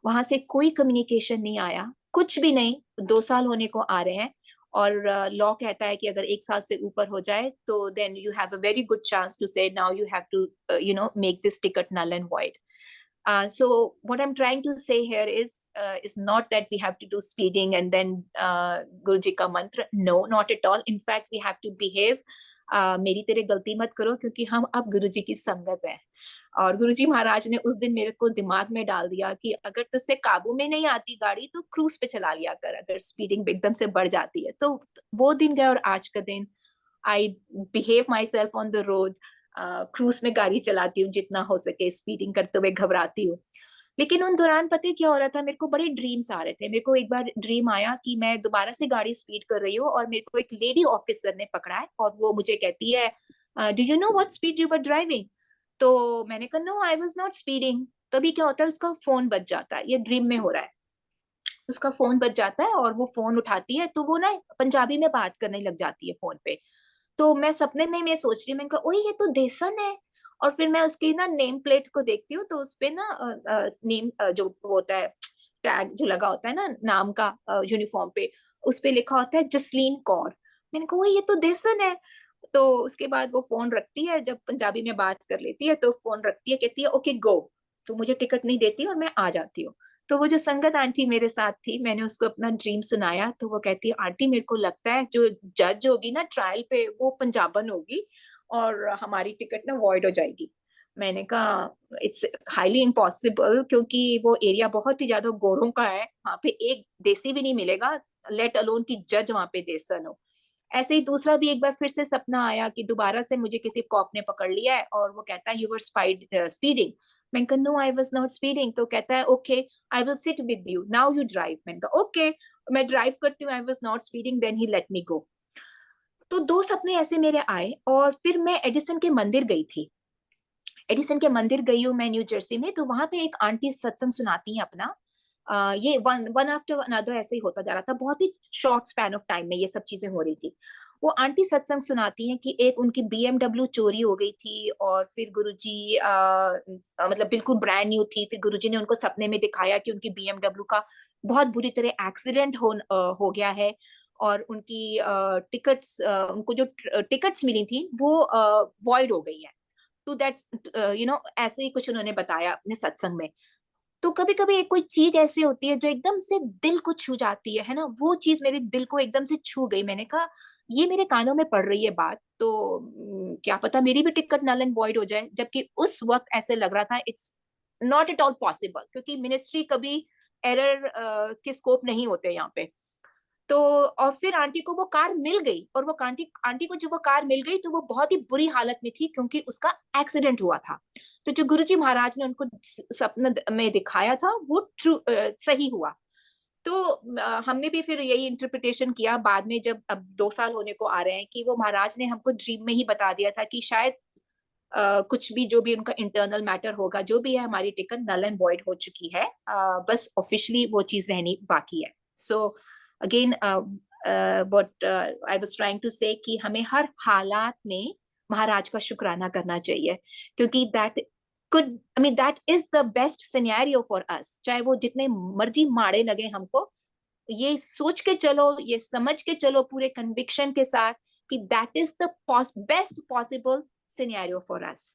वहां से कोई कम्युनिकेशन नहीं आया, कुछ भी नहीं। 2 साल होने को आ रहे हैं और लॉ कहता है कि अगर 1 साल से ऊपर हो जाए तो then you have a very good chance to say now you have to make this ticket null and void. So what I'm trying to say here is not that we have to do speeding and then Guruji ka mantra. No, not at all. In fact, we have to behave. मेरी तेरे गलती मत करो क्योंकि हम अब गुरुजी की संगत है। और गुरुजी महाराज ने उस दिन मेरे को दिमाग में डाल दिया कि अगर तुझसे काबू में नहीं आती गाड़ी तो क्रूज पे चला लिया कर, अगर स्पीडिंग एकदम से बढ़ जाती है तो। वो दिन गया और आज का दिन I behave my self on the road. Cruise में गाड़ी चलाती हूँ जितना हो सके, स्पीडिंग करते हुए घबराती हूँ। लेकिन उन दौरान पता है क्या हो रहा था, मेरे को बड़े ड्रीम्स आ रहे थे। मेरे को एक बार ड्रीम आया कि मैं दोबारा से गाड़ी स्पीड कर रही हूँ और मेरे को एक लेडी ऑफिसर ने पकड़ा है और वो मुझे कहती है do you know what speed you were driving. तो मैंने कहा no I was not speeding. तभी क्या होता है, उसका फोन बज जाता है, ये ड्रीम में हो रहा है। उसका फोन बज जाता है और वो फोन उठाती है तो वो ना पंजाबी में बात करने लग जाती है फोन पे। तो मैं सपने में मैं सोच रही हूँ, मैंने कहा ओए ये तो देसन है। और फिर मैं उसकी ना नेम प्लेट को देखती हूँ तो उसपे ना नेम जो होता है, टैग जो लगा होता है ना नाम का यूनिफॉर्म पे, उस पे लिखा होता है जसलीन कौर। मैंने कहा ओए ये तो देसन है। तो उसके बाद वो फोन रखती है, जब पंजाबी में बात कर लेती है तो फोन रखती है, कहती है ओके गो। तो मुझे टिकट नहीं देती और मैं आ जाती हूँ। तो वो जो संगत आंटी मेरे साथ थी, मैंने उसको अपना ड्रीम सुनाया तो वो कहती है आंटी मेरे को लगता है जो जज होगी ना ट्रायल पे वो पंजाबन होगी और हमारी टिकट ना वॉइड हो जाएगी। मैंने कहा इट्स हाईली इम्पॉसिबल क्योंकि वो एरिया बहुत ही ज्यादा गोरों का है, वहां पे एक देसी भी नहीं मिलेगा लेट अलोन की जज वहां पे देसन हो। ऐसे ही दूसरा भी एक बार फिर से सपना आया कि दोबारा से मुझे किसी कॉप ने पकड़ लिया है और वो कहता है यू वर स्पीडिंग। मैंने कहा no I was not speeding. तो कहता है okay I will sit with you now you drive. मैंने कहा ओके मैं ड्राइव करती हूँ, I was not speeding, then he let me go. तो दो सपने ऐसे मेरे आए और फिर मैं एडिसन के मंदिर गई थी। एडिसन के मंदिर गई हूँ मैं न्यू जर्सी में, तो वहां पे एक आंटी सत्संग सुनाती हैं अपना। ये वन वन आफ्टर अनदर ऐसे ही होता जा रहा था, बहुत ही शॉर्ट स्पैन ऑफ टाइम में ये सब चीजें हो रही थी। वो आंटी सत्संग सुनाती हैं कि एक उनकी BMW चोरी हो गई थी और फिर गुरुजी मतलब बिल्कुल ब्रांड न्यू थी, फिर गुरुजी ने उनको सपने में दिखाया कि उनकी BMW का बहुत बुरी तरह एक्सीडेंट हो गया है और उनकी टिकट्स उनको जो टिकट्स मिली थी वो वॉइड हो गई है। टू दैट ऐसे ही कुछ उन्होंने बताया अपने सत्संग में। तो कभी कभी एक कोई चीज ऐसी होती है जो एकदम से दिल को छू जाती है ना, वो चीज मेरे दिल को एकदम से छू गई। मैंने कहा ये मेरे कानों में पड़ रही है बात, तो क्या पता मेरी भी टिकट नल एंड वॉइड हो जाए। जबकि उस वक्त ऐसे लग रहा था it's not at all possible, क्योंकि मिनिस्ट्री कभी एरर के स्कोप नहीं होते यहाँ पे। तो और फिर आंटी को वो कार मिल गई, और वो आंटी को जब वो कार मिल गई तो वो बहुत ही बुरी हालत में थी क्योंकि उसका एक्सीडेंट हुआ था। तो जो गुरुजी महाराज ने उनको सपने में दिखाया था वो सही हुआ। तो हमने भी फिर यही इंटरप्रिटेशन किया बाद में, जब अब 2 साल होने को आ रहे हैं, कि वो महाराज ने हमको ड्रीम में ही बता दिया था कि शायद कुछ भी जो भी उनका इंटरनल मैटर होगा, जो भी है, हमारी टिकट नल एंड वॉइड हो चुकी है। बस ऑफिशियली वो चीज रहनी बाकी है। So again what I was trying to say कि हमें हर हालात में महाराज का शुक्राना करना चाहिए, क्योंकि that is the best scenario for us. चाहे वो जितने मर्जी माड़े लगे हमको, ये सोच के चलो, ये समझ के चलो पूरे कन्विक्शन के साथ कि that is the best possible scenario for us.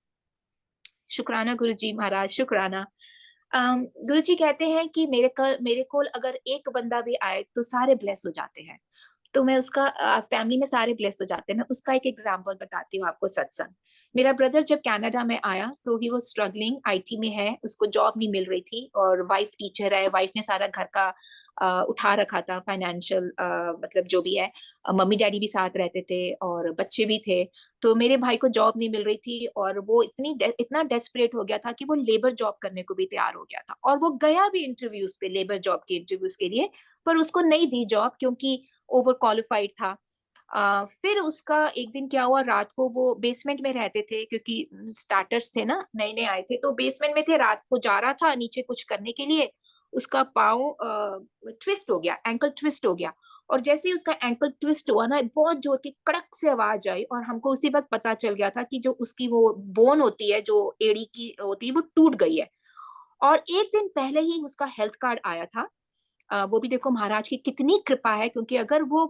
शुक्राना गुरुजी महाराज, शुक्राना। गुरुजी कहते हैं कि मेरे कोल अगर एक बंदा भी आए तो सारे ब्लेस हो जाते हैं। तो मैं उसका फैमिली में सारे ब्लेस हो जाते हैं। मैं उसका एक एग्जांपल बताती हूँ आपको सत्संग। मेरा ब्रदर जब कनाडा में आया तो ही वाज स्ट्रगलिंग, IT में है, उसको जॉब नहीं मिल रही थी और वाइफ टीचर है, वाइफ ने सारा घर का उठा रखा था फाइनेंशियल, मतलब जो भी है। मम्मी डैडी भी साथ रहते थे और बच्चे भी थे। तो मेरे भाई को जॉब नहीं मिल रही थी और वो इतना डेस्परेट हो गया था कि वो लेबर जॉब करने को भी तैयार हो गया था, और वो गया भी इंटरव्यूज पे, लेबर जॉब के इंटरव्यूज के लिए, पर उसको नहीं दी जॉब क्योंकि ओवर क्वालिफाइड था। फिर उसका एक दिन क्या हुआ, रात को वो बेसमेंट में रहते थे क्योंकि स्टार्टर्स थे ना, नए नए आए थे, तो बेसमेंट में थे। रात को जा रहा था नीचे कुछ करने के लिए, उसका पाँव ट्विस्ट हो गया, एंकल ट्विस्ट हो गया। और जैसे ही उसका एंकल ट्विस्ट हुआ ना, बहुत जोर की कड़क से आवाज आई और हमको उसी वक्त पता चल गया था कि जो उसकी वो बोन होती है, जो एड़ी की होती है, वो टूट गई है। और एक दिन पहले ही उसका हेल्थ कार्ड आया था। वो भी देखो महाराज की कितनी कृपा है, क्योंकि अगर वो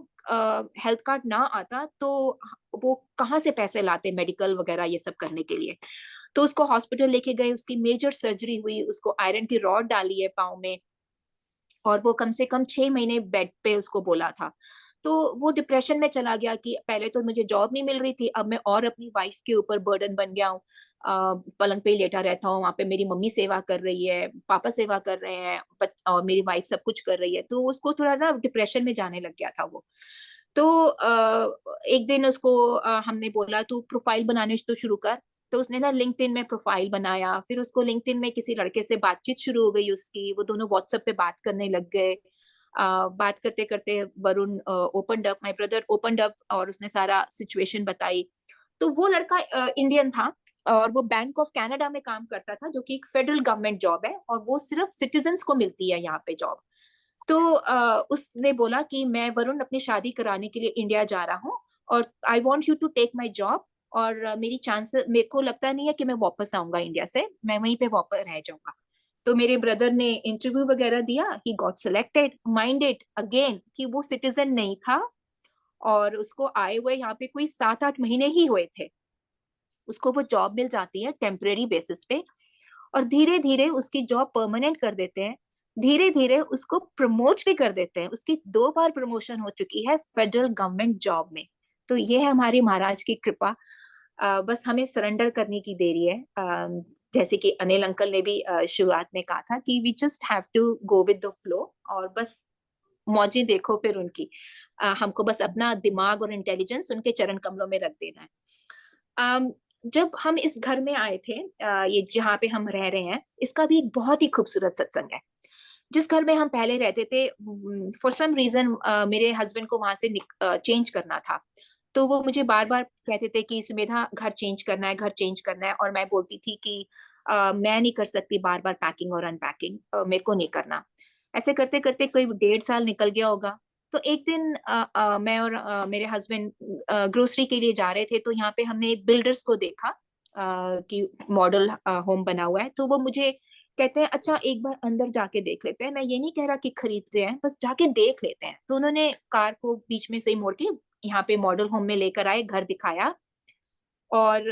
हेल्थ कार्ड ना आता तो वो कहाँ से पैसे लाते मेडिकल वगैरह ये सब करने के लिए। तो उसको हॉस्पिटल लेके गए, उसकी मेजर सर्जरी हुई, उसको आयरन की रॉड डाली है पाँव में, और वो कम से कम 6 महीने बेड पे उसको बोला था। तो वो डिप्रेशन में चला गया कि पहले तो मुझे जॉब नहीं मिल रही थी, अब मैं और अपनी वाइफ के ऊपर बर्डन बन गया हूँ। पलंग पे ही लेटा रहता हूँ, वहां पे मेरी मम्मी सेवा कर रही है, पापा सेवा कर रहे हैं, और मेरी वाइफ सब कुछ कर रही है। तो उसको थोड़ा ना डिप्रेशन में जाने लग गया था वो। तो एक दिन उसको हमने बोला तू प्रोफाइल बनाने तो शुरू कर। तो उसने ना लिंक्डइन में प्रोफाइल बनाया, फिर उसको लिंक्डइन में किसी लड़के से बातचीत शुरू हो गई उसकी, वो दोनों व्हाट्सएप पे बात करने लग गए। बात करते करते Varun opened up, my brother opened up, और उसने सारा सिचुएशन बताई। तो वो लड़का इंडियन था और वो बैंक ऑफ कनाडा में काम करता था, जो कि एक फेडरल गवर्नमेंट जॉब है और वो सिर्फ सिटीजन्स को मिलती है यहाँ पे जॉब। तो उसने बोला कि मैं वरुण अपनी शादी कराने के लिए इंडिया जा रहा हूँ और I want you to take my job, और मेरी चांसेस, मेरे को लगता नहीं है कि मैं वापस आऊंगा इंडिया से, मैं वहीं पे वापस रह जाऊंगा। तो मेरे ब्रदर ने इंटरव्यू वगैरह दिया, he got selected, minded again कि वो सिटीजन नहीं था और उसको आए हुए यहाँ पे कोई 7-8 महीने ही हुए थे। उसको वो जॉब मिल जाती है टेम्परेरी बेसिस पे और धीरे धीरे उसकी जॉब परमानेंट कर देते हैं। धीरे धीरे उसको प्रमोट भी कर देते हैं, उसकी 2 बार प्रमोशन हो चुकी है फेडरल गवर्नमेंट जॉब में। तो ये है हमारी महाराज की कृपा। बस हमें सरेंडर करने की देरी है। जैसे कि अनिल अंकल ने भी शुरुआत में कहा था कि we just have to go with the flow, और बस मौजें देखो फिर उनकी। हमको बस अपना दिमाग और इंटेलिजेंस उनके चरण कमलों में रख देना है। जब हम इस घर में आए थे, ये जहाँ पे हम रह रहे हैं, इसका भी एक बहुत ही खूबसूरत सत्संग है। जिस घर में हम पहले रहते थे, फॉर सम रीजन मेरे हस्बैंड को वहां से चेंज करना था। तो वो मुझे बार बार कहते थे कि सुमेधा घर चेंज करना है, घर चेंज करना है, और मैं बोलती थी कि मैं नहीं कर सकती बार बार पैकिंग और अनपैकिंग, मेरे को नहीं करना। ऐसे करते करते कोई 1.5 साल निकल गया होगा। तो एक दिन मैं और मेरे हस्बैंड ग्रोसरी के लिए जा रहे थे, तो यहाँ पे हमने बिल्डर्स को देखा कि मॉडल होम बना हुआ है। तो वो मुझे कहते हैं अच्छा एक बार अंदर जाके देख लेते हैं। मैं ये नहीं कह रहा कि खरीदते हैं, बस जाके देख लेते हैं। तो उन्होंने कार को बीच में से ही मोड़ के यहाँ पे मॉडल होम में लेकर आए, घर दिखाया। और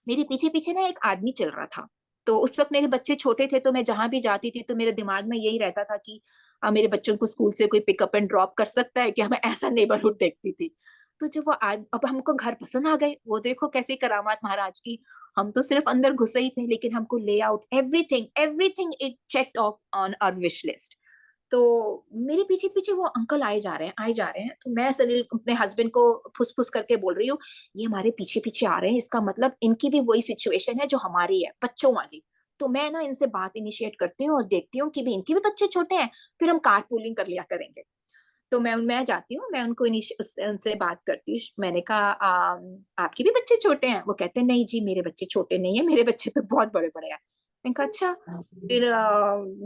मेरे पीछे पीछे ना एक आदमी चल रहा था। तो उस वक्त मेरे बच्चे छोटे थे, तो मैं जहां भी जाती थी तो मेरे दिमाग में यही रहता था कि मेरे बच्चों को स्कूल से कोई पिकअप एंड ड्रॉप कर सकता है क्या। मैं ऐसा नेबरहुड देखती थी। तो जब वो आज अब हमको घर पसंद आ गए, वो देखो कैसी करामात महाराज की। हम तो सिर्फ अंदर घुसे ही थे, लेकिन हमको lay out everything everything it checked off on our wish list. तो मेरे पीछे पीछे वो अंकल आए जा रहे हैं, आए जा रहे हैं। तो मैं सलील अपने हस्बैंड को फुस फुस करके बोल रही हूँ, ये हमारे पीछे पीछे आ रहे हैं, इसका मतलब इनकी भी वही सिचुएशन है जो हमारी है, बच्चों वाली। तो मैं ना इनसे बात इनिशिएट करती हूँ और देखती हूँ कि भी इनके भी बच्चे छोटे हैं, फिर हम कार पूलिंग कर लिया करेंगे। तो मैं जाती हूँ, मैं उनको उनसे बात करती हूँ। मैंने कहा आपके भी बच्चे छोटे हैं?" वो कहते हैं नहीं जी मेरे बच्चे छोटे नहीं है, मेरे बच्चे तो बहुत बड़े बड़े हैं। मैंने कहा अच्छा। फिर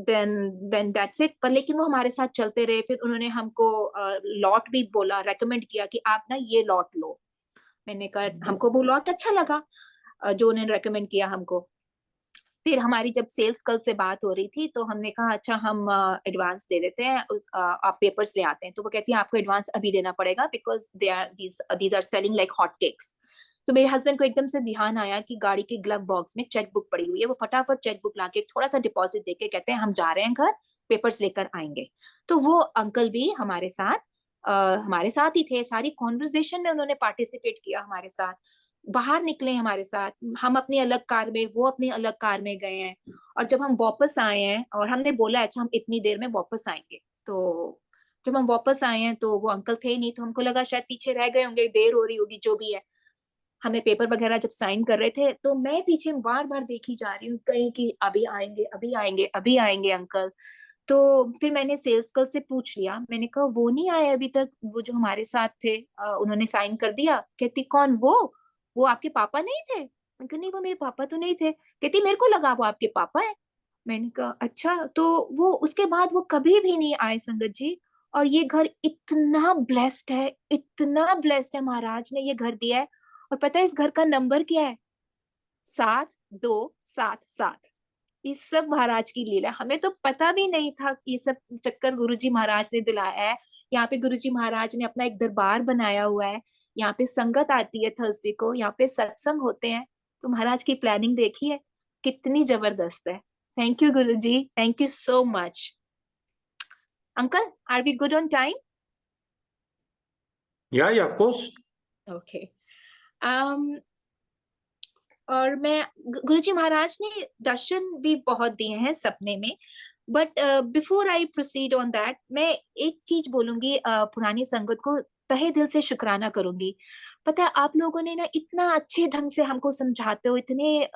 देन देन दैट्स इट। पर लेकिन वो हमारे साथ चलते रहे। फिर उन्होंने हमको लॉट भी बोला, रेकमेंड किया कि आप ना ये लॉट लो। मैंने कहा हमको वो लॉट अच्छा लगा जो उन्होंने रेकमेंड किया हमको। फिर हमारी जब सेल्स कल से बात हो रही थी, तो हमने कहा अच्छा हम एडवांस दे देते हैं, आप पेपर्स ले आते हैं। तो वो कहती है आपको एडवांस अभी देना पड़ेगा, because they are these are selling like hot cakes. तो मेरे हस्बैंड को एकदम से ध्यान आया कि गाड़ी के ग्लव बॉक्स में चेक बुक पड़ी हुई है। वो फटाफट चेक बुक लाके थोड़ा सा डिपॉजिट देके कहते हैं हम जा रहे हैं घर, पेपर्स लेकर आएंगे। तो वो अंकल भी हमारे साथ ही थे, सारी कॉन्वर्जेशन में उन्होंने पार्टिसिपेट किया हमारे साथ। बाहर निकले हमारे साथ, हम अपनी अलग कार में, वो अपनी अलग कार में गए हैं। और जब हम वापस आए हैं और हमने बोला अच्छा हम इतनी देर में वापस आएंगे, तो जब हम वापस आए हैं तो वो अंकल थे ही नहीं। तो हमको लगा शायद पीछे रह गए होंगे, देर हो रही होगी, जो भी है। हमें पेपर वगैरह जब साइन कर रहे थे, तो मैं पीछे बार बार देखी जा रही हूँ कहीं कि अभी आएंगे अभी आएंगे अभी आएंगे अंकल। तो फिर मैंने सेल्स गर्ल से पूछ लिया, मैंने कहा वो नहीं आए अभी तक, वो जो हमारे साथ थे, उन्होंने साइन कर दिया। कहती कौन वो आपके पापा नहीं थे? मैंने कहा नहीं वो मेरे पापा तो नहीं थे। कहती मेरे को लगा वो आपके पापा है। मैंने कहा अच्छा। तो वो उसके बाद वो कभी भी नहीं आए संगत जी। और ये घर इतना ब्लेस्ड है, इतना ब्लेस्ड है, महाराज ने ये घर दिया है। और पता है इस घर का नंबर क्या है? 7277। ये सब महाराज की लीला है। हमें तो पता भी नहीं था कि ये सब चक्कर गुरुजी महाराज ने दिलाया है। यहाँ पे गुरुजी महाराज ने अपना एक दरबार बनाया हुआ है। यहाँ पे संगत आती है थर्सडे को, यहाँ पे सत्संग होते हैं। तो महाराज की प्लानिंग देखिए कितनी जबरदस्त है। Thank you Guruji, thank you so much. Uncle, are we good on time? Yeah, of course. Okay. और मैं गुरुजी महाराज ने दर्शन भी बहुत दिए हैं सपने में। But before I proceed on that, मैं एक चीज बोलूंगी, पुरानी संगत को तहे दिल से शुक्राना करूंगी। पता है आप लोगों ने ना इतना अच्छे ढंग से हमको समझाते हो, इतने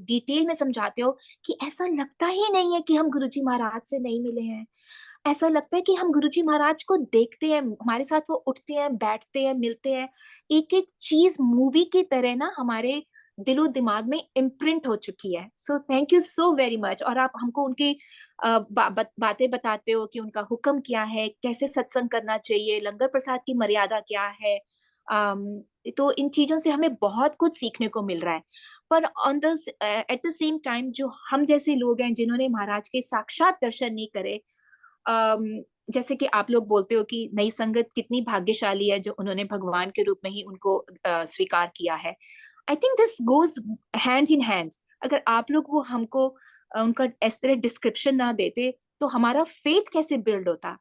डिटेल में समझाते हो कि ऐसा लगता ही नहीं है कि हम गुरुजी महाराज से नहीं मिले हैं। ऐसा लगता है कि हम गुरुजी महाराज को देखते हैं, हमारे साथ वो उठते हैं, बैठते हैं, मिलते हैं। एक एक चीज मूवी की तरह ना हमारे दिलो दिमाग में इम्प्रिंट हो चुकी है। सो thank you so very much. और आप हमको उनकी बातें बताते हो कि उनका हुक्म क्या है, कैसे सत्संग करना चाहिए, लंगर प्रसाद की मर्यादा क्या है। तो इन चीजों से हमें बहुत कुछ सीखने को मिल रहा है। पर on the at the same time जो हम जैसे लोग हैं जिन्होंने महाराज के साक्षात दर्शन नहीं करे, जैसे कि आप लोग बोलते हो कि नई संगत कितनी भाग्यशाली है जो उन्होंने भगवान के रूप में ही उनको स्वीकार किया है। I think this goes hand in hand. अगर आप लोग वो हमको उनका इस तरह डिस्क्रिप्शन ना देते तो हमारा फेथ कैसे बिल्ड होता?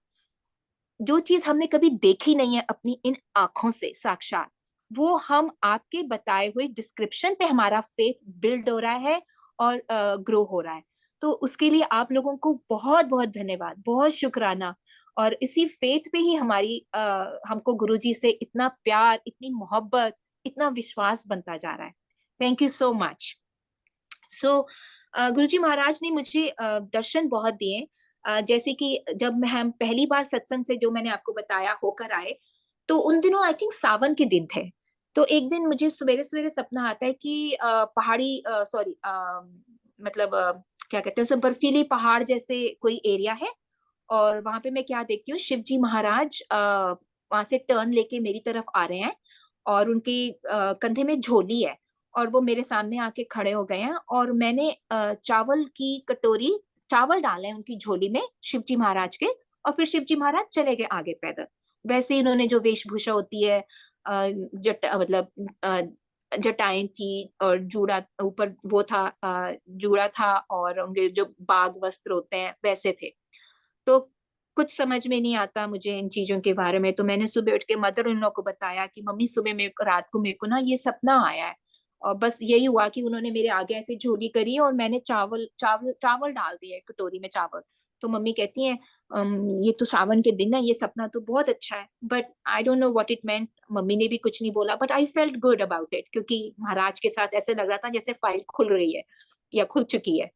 जो चीज हमने कभी देखी नहीं है अपनी इन आंखों से साक्षात, वो हम आपके बताए हुए डिस्क्रिप्शन पे हमारा फेथ बिल्ड हो रहा है और ग्रो हो रहा है। तो उसके लिए आप लोगों को बहुत बहुत धन्यवाद, बहुत शुक्राना। और इसी फेथ पे ही हमारी हमको गुरुजी से इतना प्यार, इतनी मोहब्बत, इतना विश्वास बनता जा रहा है। Thank you so much. So Guruji Maharaj ने मुझे दर्शन बहुत दिए। जैसे कि जब हम पहली बार सत्संग से, जो मैंने आपको बताया, होकर आए, तो उन दिनों आई थिंक सावन के दिन थे। तो एक दिन मुझे सवेरे सवेरे सपना आता है कि पहाड़ी सॉरी मतलब क्या कहते हैं उसे, बर्फीली पहाड़ जैसे कोई एरिया है, और वहां पे मैं क्या देखती हूँ, शिव जी महाराज वहां से टर्न लेके मेरी तरफ आ रहे हैं, और उनके कंधे में झोली है, और वो मेरे सामने आके खड़े हो गए हैं, और मैंने चावल की कटोरी, चावल डाले हैं उनकी झोली में शिव जी महाराज के, और फिर शिव जी महाराज चले गए आगे पैदल। वैसे ही उन्होंने जो वेशभूषा होती है, मतलब जटाएं थी, और जूड़ा ऊपर वो था, जूड़ा था, और उनके जो बाग वस्त्र होते हैं वैसे थे। तो कुछ समझ में नहीं आता मुझे इन चीजों के बारे में। तो मैंने सुबह उठ के मदर इन लॉ को बताया कि मम्मी सुबह में रात को मेरे को ना ये सपना आया है, और बस यही हुआ कि उन्होंने मेरे आगे ऐसे झोली करी और मैंने चावल चावल चावल डाल दिए कटोरी में चावल। तो मम्मी कहती हैं, ये तो सावन के दिन है, ये सपना तो बहुत अच्छा है, but I don't know what it meant. Mummy ने भी कुछ नहीं बोला, but I felt good about it, क्योंकि महाराज के साथ ऐसे लग रहा था जैसे फाइल खुल रही है या खुल चुकी है।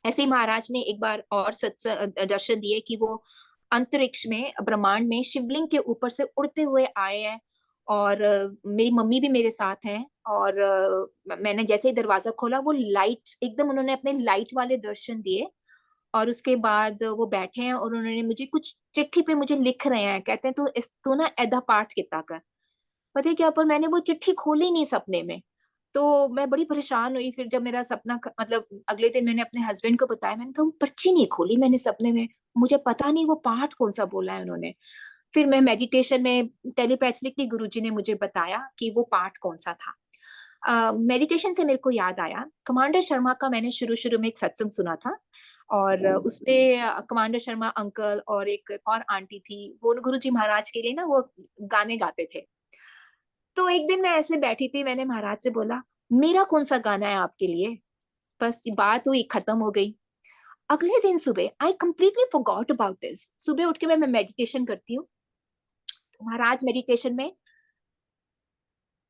ऐसे ही महाराज ने एक बार और सत्संग दर्शन दिए कि वो अंतरिक्ष में, ब्रह्मांड में शिवलिंग के ऊपर से उड़ते हुए आए हैं, और मेरी मम्मी भी मेरे साथ हैं, और मैंने जैसे ही दरवाजा खोला, वो लाइट एकदम, उन्होंने अपने लाइट वाले दर्शन दिए, और उसके बाद वो बैठे हैं, और उन्होंने मुझे कुछ चिट्ठी पे मुझे लिख रहे हैं, कहते हैं तू ना एदा पाठ किता कर। पता है क्या, पर मैंने वो चिट्ठी खोली नहीं सपने में। तो मैं बड़ी परेशान हुई। फिर जब मेरा सपना मतलब अगले दिन मैंने अपने हस्बैंड को बताया, मैंने कहा वो पर्ची नहीं खोली मैंने सपने में, मुझे पता नहीं वो पाठ कौन सा बोला है उन्होंने। फिर मैं मेडिटेशन में टेलीपैथिकली गुरुजी ने मुझे बताया कि वो पाठ कौन सा था। मेडिटेशन से मेरे को याद आया, कमांडर शर्मा का मैंने शुरू शुरू में एक सत्संग सुना था, और उसपे कमांडर शर्मा अंकल और एक और आंटी थी, वो गुरुजी महाराज के लिए ना वो गाने गाते थे। तो एक दिन मैं ऐसे बैठी थी, मैंने महाराज से बोला, मेरा कौन सा गाना है आपके लिए? बस बात हुई, खत्म हो गई। अगले दिन सुबह I completely forgot about this. सुबह उठ के मैं मेडिटेशन करती हूँ, महाराज मेडिटेशन में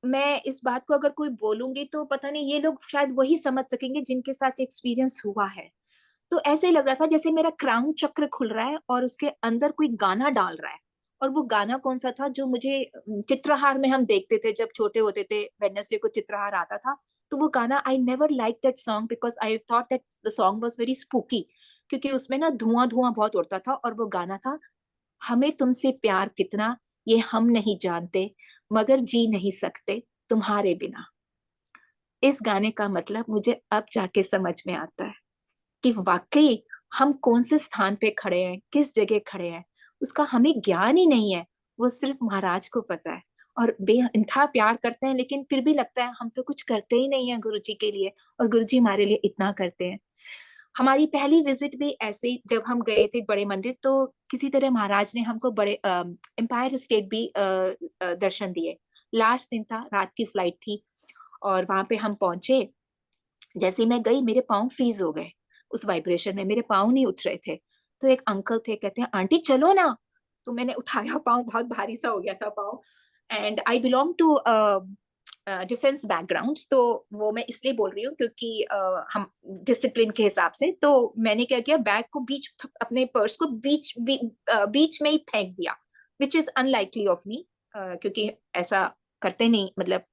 मैं इस बात को अगर कोई बोलूंगी तो पता नहीं, ये लोग शायद वही समझ सकेंगे जिनके साथ एक्सपीरियंस हुआ है। तो ऐसे ही लग रहा था जैसे मेरा क्राउन चक्र खुल रहा है और उसके अंदर कोई गाना डाल रहा है। और वो गाना कौन सा था, जो मुझे चित्रहार में हम देखते थे जब छोटे होते थे, वेडनेसडे को चित्रहार आता था। तो वो गाना, I never like that song because I thought that the song was very spooky, क्योंकि उसमें ना धुआं धुआं बहुत उड़ता था, और वो गाना था, हमें तुमसे प्यार कितना ये हम नहीं जानते, मगर जी नहीं सकते तुम्हारे बिना। इस गाने का मतलब मुझे अब जाके समझ में आता है कि वाकई हम कौन से स्थान पे खड़े हैं, किस जगह खड़े हैं, उसका हमें ज्ञान ही नहीं है। वो सिर्फ महाराज को पता है, और बेइंतहा प्यार करते हैं, लेकिन फिर भी लगता है हम तो कुछ करते ही नहीं है गुरुजी के लिए, और गुरुजी हमारे लिए इतना करते हैं। हमारी पहली विजिट भी ऐसे ही, जब हम गए थे बड़े मंदिर, तो किसी तरह महाराज ने हमको बड़े एम्पायर स्टेट भी दर्शन दिए। लास्ट दिन था, रात की फ्लाइट थी, और वहां पे हम पहुंचे। जैसे ही मैं गई, मेरे पाँव फ्रीज हो गए उस वाइब्रेशन में, मेरे पाँव नहीं उठ रहे थे। तो एक अंकल थे, कहते हैं आंटी चलो ना। तो मैंने उठाया पाँव, बहुत भारी सा हो गया था पाँव। And I belong to defence background, तो वो मैं इसलिए बोल रही हूँ क्योंकि हम डिसिप्लिन के हिसाब से, तो मैंने क्या किया, बैग को अपने पर्स को बीच में ही फेंक दिया, which is unlikely of me, क्योंकि ऐसा करते नहीं मतलब।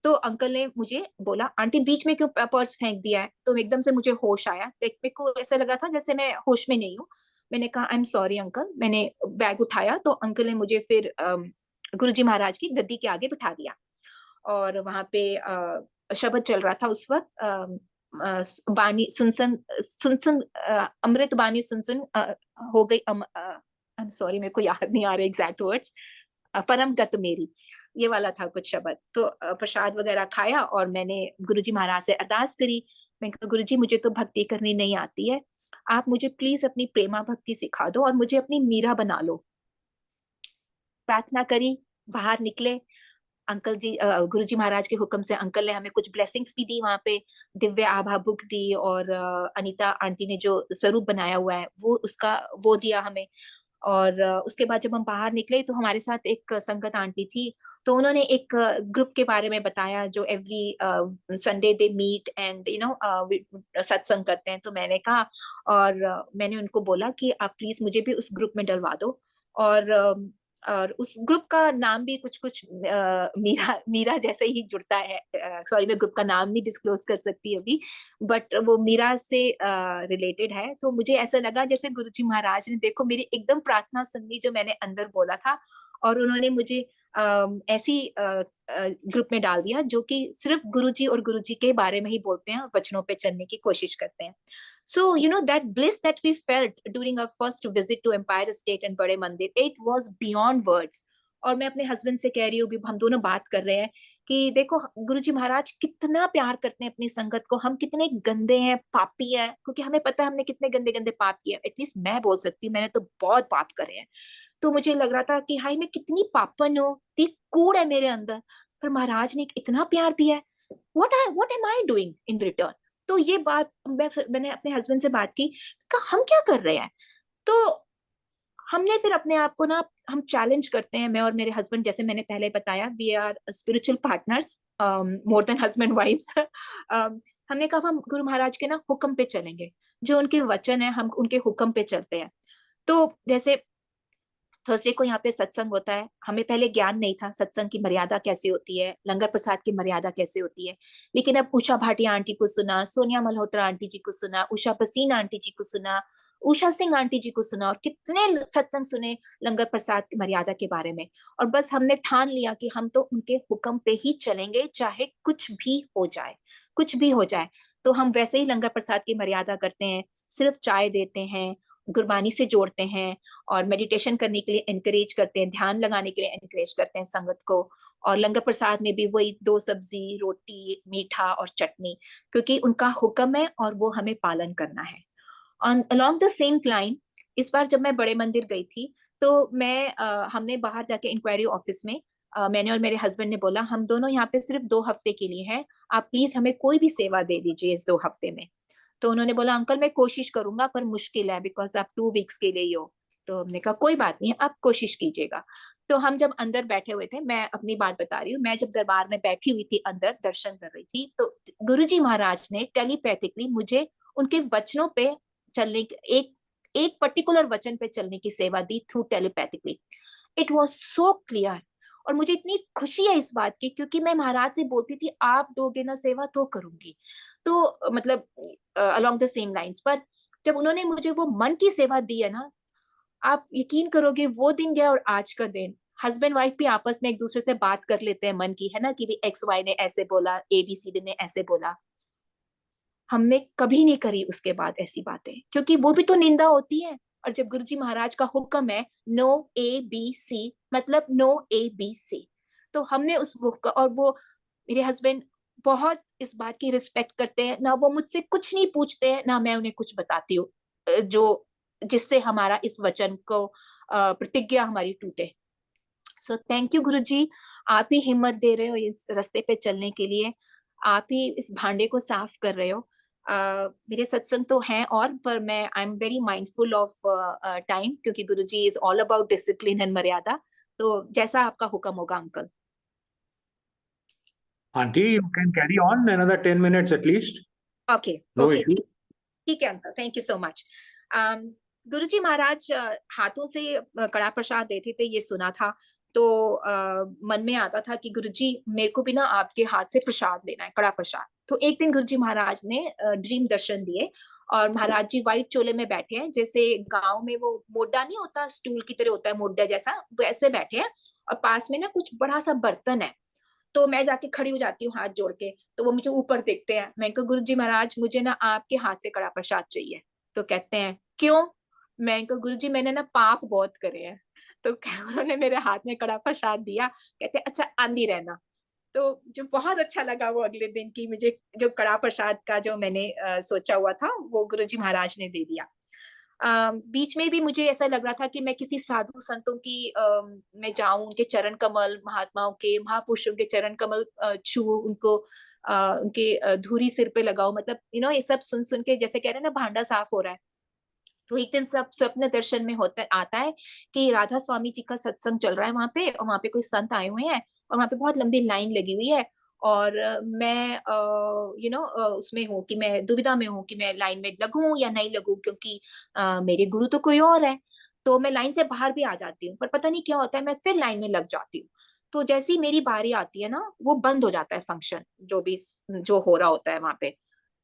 तो अंकल ने मुझे बोला, आंटी बीच में क्यों पर्स फेंक दिया है? तो एकदम से मुझे होश आया, तो मेरे को ऐसा लग रहा था जैसे मैं होश में नहीं हूँ। मैंने कहा आई एम सॉरी अंकल। मैंने बैग उठाया, तो अंकल ने मुझे फिर गुरुजी महाराज की गद्दी के आगे बिठा दिया, और वहां पे शब्द चल रहा था उस वक्त, बानी सुनसन सुनसन, अमृत बानी सुनसन हो गई। आई एम सॉरी, मेरे को याद नहीं आ रहे एग्जैक्ट वर्ड्स। परम गत मेरी, ये वाला था कुछ शब्द। तो प्रसाद वगैरह खाया, और मैंने गुरुजी महाराज से अरदास करी। मैं कहा, गुरुजी मुझे तो भक्ति करनी नहीं आती है, आप मुझे प्लीज अपनी प्रेमा भक्ति सिखा दो, और मुझे अपनी मीरा बना लो। प्रार्थना करी, बाहर निकले। अंकल जी, गुरुजी महाराज के हुक्म से अंकल ने हमें कुछ ब्लेसिंग्स भी दी वहां पे, दिव्य आभा बुक दी, और अनीता आंटी ने जो स्वरूप बनाया हुआ है वो उसका वो दिया हमें। और उसके बाद जब हम बाहर निकले तो हमारे साथ एक संगत आंटी थी, तो उन्होंने एक ग्रुप के बारे में बताया जो every Sunday they meet and सत्संग करते हैं। तो मैंने कहा, और मैंने उनको बोला कि आप प्लीज मुझे भी उस ग्रुप में डलवा दो। और उस ग्रुप का नाम भी कुछ कुछ मीरा मीरा जैसे ही जुड़ता है। सॉरी, मैं ग्रुप का नाम नहीं डिस्क्लोज कर सकती अभी, बट वो मीरा से रिलेटेड है। तो मुझे ऐसा लगा जैसे गुरुजी महाराज ने देखो मेरी एकदम प्रार्थना सुननी जो मैंने अंदर बोला था, और उन्होंने मुझे ऐसी ग्रुप में डाल दिया जो कि सिर्फ गुरुजी और गुरुजी के बारे में ही बोलते हैं और वचनों पे चलने की कोशिश करते हैं। So, that bliss that we felt during our first visit to Empire State and बड़े मंदिर, it was beyond words. और मैं अपने हस्बैंड से कह रही हूँ, हम दोनों बात कर रहे हैं कि देखो गुरुजी महाराज कितना प्यार करते हैं अपनी संगत को, हम कितने गंदे हैं, पापी हैं, क्योंकि हमें पता है हमने कितने गंदे गंदे पाप किए। एटलीस्ट मैं बोल सकती हूँ, मैंने तो बहुत पाप करे हैं। तो मुझे लग रहा था कि हाय मैं कितनी पापन हूँ, इतनी कूड़ है मेरे अंदर, पर महाराज ने इतना प्यार दिया है। what am I doing in return? तो ये बात मैंने अपने हस्बैंड से बात की, कहा हम क्या कर रहे हैं। तो हमने फिर अपने आप को ना हम चैलेंज करते हैं, मैं और मेरे हस्बैंड, जैसे मैंने पहले बताया, we are spiritual partners more than husband wifes. हमने कहा हम गुरु महाराज के ना हुक्म पे चलेंगे, जो उनके वचन है हम उनके हुक्म पे चलते हैं। तो जैसे थर्सडे को यहाँ पे सत्संग होता है, हमें पहले ज्ञान नहीं था सत्संग की मर्यादा कैसे होती है, लंगर प्रसाद की मर्यादा कैसे होती है। लेकिन अब उषा भाटिया आंटी को सुना, सोनिया मल्होत्रा आंटी जी को सुना, उषा भसीन आंटी जी को सुना, उषा सिंह आंटी जी को सुना, और कितने सत्संग सुने लंगर प्रसाद की मर्यादा के बारे में। और बस हमने ठान लिया कि हम तो उनके हुक्म पे ही चलेंगे, चाहे कुछ भी हो जाए, कुछ भी हो जाए। तो हम वैसे ही लंगर प्रसाद की मर्यादा करते हैं, सिर्फ चाय देते हैं, गुरबानी से जोड़ते हैं, और मेडिटेशन करने के लिए एनकरेज करते हैं, ध्यान लगाने के लिए एनकरेज करते हैं संगत को। और लंगर प्रसाद में भी वही 2 सब्जी, रोटी, मीठा और चटनी, क्योंकि उनका हुक्म है और वो हमें पालन करना है। अलोंग द सेम लाइन, इस बार जब मैं बड़े मंदिर गई थी तो हमने बाहर जाके इंक्वायरी ऑफिस में मैंने और मेरे हस्बैंड ने बोला हम दोनों यहाँ पे सिर्फ 2 हफ्ते के लिए हैं, आप प्लीज हमें कोई भी सेवा दे दीजिए इस 2 हफ्ते में। तो उन्होंने बोला अंकल मैं कोशिश करूंगा पर मुश्किल है, बिकॉज आप 2 वीक्स के लिए ही हो। तो हमने कहा कोई बात नहीं, आप कोशिश कीजिएगा। तो हम जब अंदर बैठे हुए थे, मैं अपनी बात बता रही हूँ, मैं जब दरबार में बैठी हुई थी अंदर दर्शन कर रही थी, तो गुरुजी महाराज ने टेलीपैथिकली मुझे उनके वचनों पे चलने एक एक पर्टिकुलर वचन पे चलने की सेवा दी through telepathically. It was so clear, और मुझे इतनी खुशी है इस बात की, क्योंकि मैं महाराज से बोलती थी आप दोगे ना सेवा तो करूंगी। तो मतलब अलोंग द सेम लाइंस, पर जब उन्होंने मुझे वो मन की सेवा दी है ना, आप यकीन करोगे वो दिन गया और आज का दिन, हस्बैंड वाइफ भी आपस में एक दूसरे से बात कर लेते हैं मन की, है ना, कि भी एक्स वाई ने ऐसे बोला, ABCD ने ऐसे बोला। हमने कभी नहीं करी उसके बाद ऐसी बातें, क्योंकि वो भी तो निंदा होती है। और जब गुरुजी महाराज का हुक्म है नो ABC, मतलब नो ABC, तो हमने उस बुक का, और वो मेरे हस्बैंड बहुत इस बात की रिस्पेक्ट करते हैं ना, वो मुझसे कुछ नहीं पूछते हैं ना मैं उन्हें कुछ बताती हूँ जो जिससे हमारा इस वचन को प्रतिज्ञा हमारी टूटे। सो थैंक यू गुरुजी, आप ही हिम्मत दे रहे हो इस रास्ते पे चलने के लिए, आप ही इस भांडे को साफ कर रहे हो। मेरे सत्संग तो हैं और, पर मैं I am very mindful of time, क्योंकि Guruji is all about discipline and मर्यादा। तो जैसा आपका हुक्म होगा uncle. Aunty, you can carry on another 10 minutes at least. Okay No okay, issue. ठीक है uncle, thank you so much. Guruji Maharaj हाथों से कड़ा प्रसाद देते थे, ये सुना था। तो मन में आता था कि गुरुजी मेरे को भी ना आपके हाथ से प्रसाद लेना है, कड़ा प्रसाद। तो एक दिन गुरुजी महाराज ने ड्रीम दर्शन दिए, और महाराज जी व्हाइट चोले में बैठे हैं, जैसे गांव में वो मोड्डा नहीं होता, स्टूल की तरह होता है मोड्डा जैसा, वैसे बैठे हैं। और पास में ना कुछ बड़ा सा बर्तन है। तो मैं जाके खड़ी हो जाती हूँ हाथ जोड़ के, तो वो मुझे ऊपर देखते हैं। मैं कहा गुरुजी महाराज मुझे ना आपके हाथ से कड़ा प्रसाद चाहिए। तो कहते हैं क्यों? मैं कहा गुरुजी मैंने ना पाप बहुत करे हैं। तो उन्होंने मेरे हाथ में कड़ा प्रसाद दिया, कहते अच्छा आंधी रहना। तो जो बहुत अच्छा लगा वो अगले दिन की, मुझे जो कड़ा प्रसाद का जो मैंने सोचा हुआ था वो गुरुजी महाराज ने दे दिया। बीच में भी मुझे ऐसा लग रहा था कि मैं किसी साधु संतों की मैं जाऊं, उनके चरण कमल, महात्माओं के, महापुरुषों के चरण कमल छू, उनको उनके धूरी सिर पे लगाओ, मतलब ये सब सुन सुन के जैसे कह रहे हैं ना भांडा साफ हो रहा है। तो एक दिन सब स्वप्न दर्शन में होता आता है कि राधा स्वामी जी का सत्संग चल रहा है वहां पे, और वहां पे कोई संत आए हुए हैं, और वहां पे बहुत लंबी लाइन लगी हुई है, और मैं उसमें हूँ कि मैं दुविधा में हूँ कि मैं लाइन में लगूं या नहीं लगूं, क्योंकि मेरे गुरु तो कोई और है। तो मैं लाइन से बाहर भी आ जाती हूँ, पर पता नहीं क्या होता है, मैं फिर लाइन में लग जाती हूँ। तो जैसे ही मेरी बारी आती है ना, वो बंद हो जाता है फंक्शन, जो हो रहा होता है वहां पे।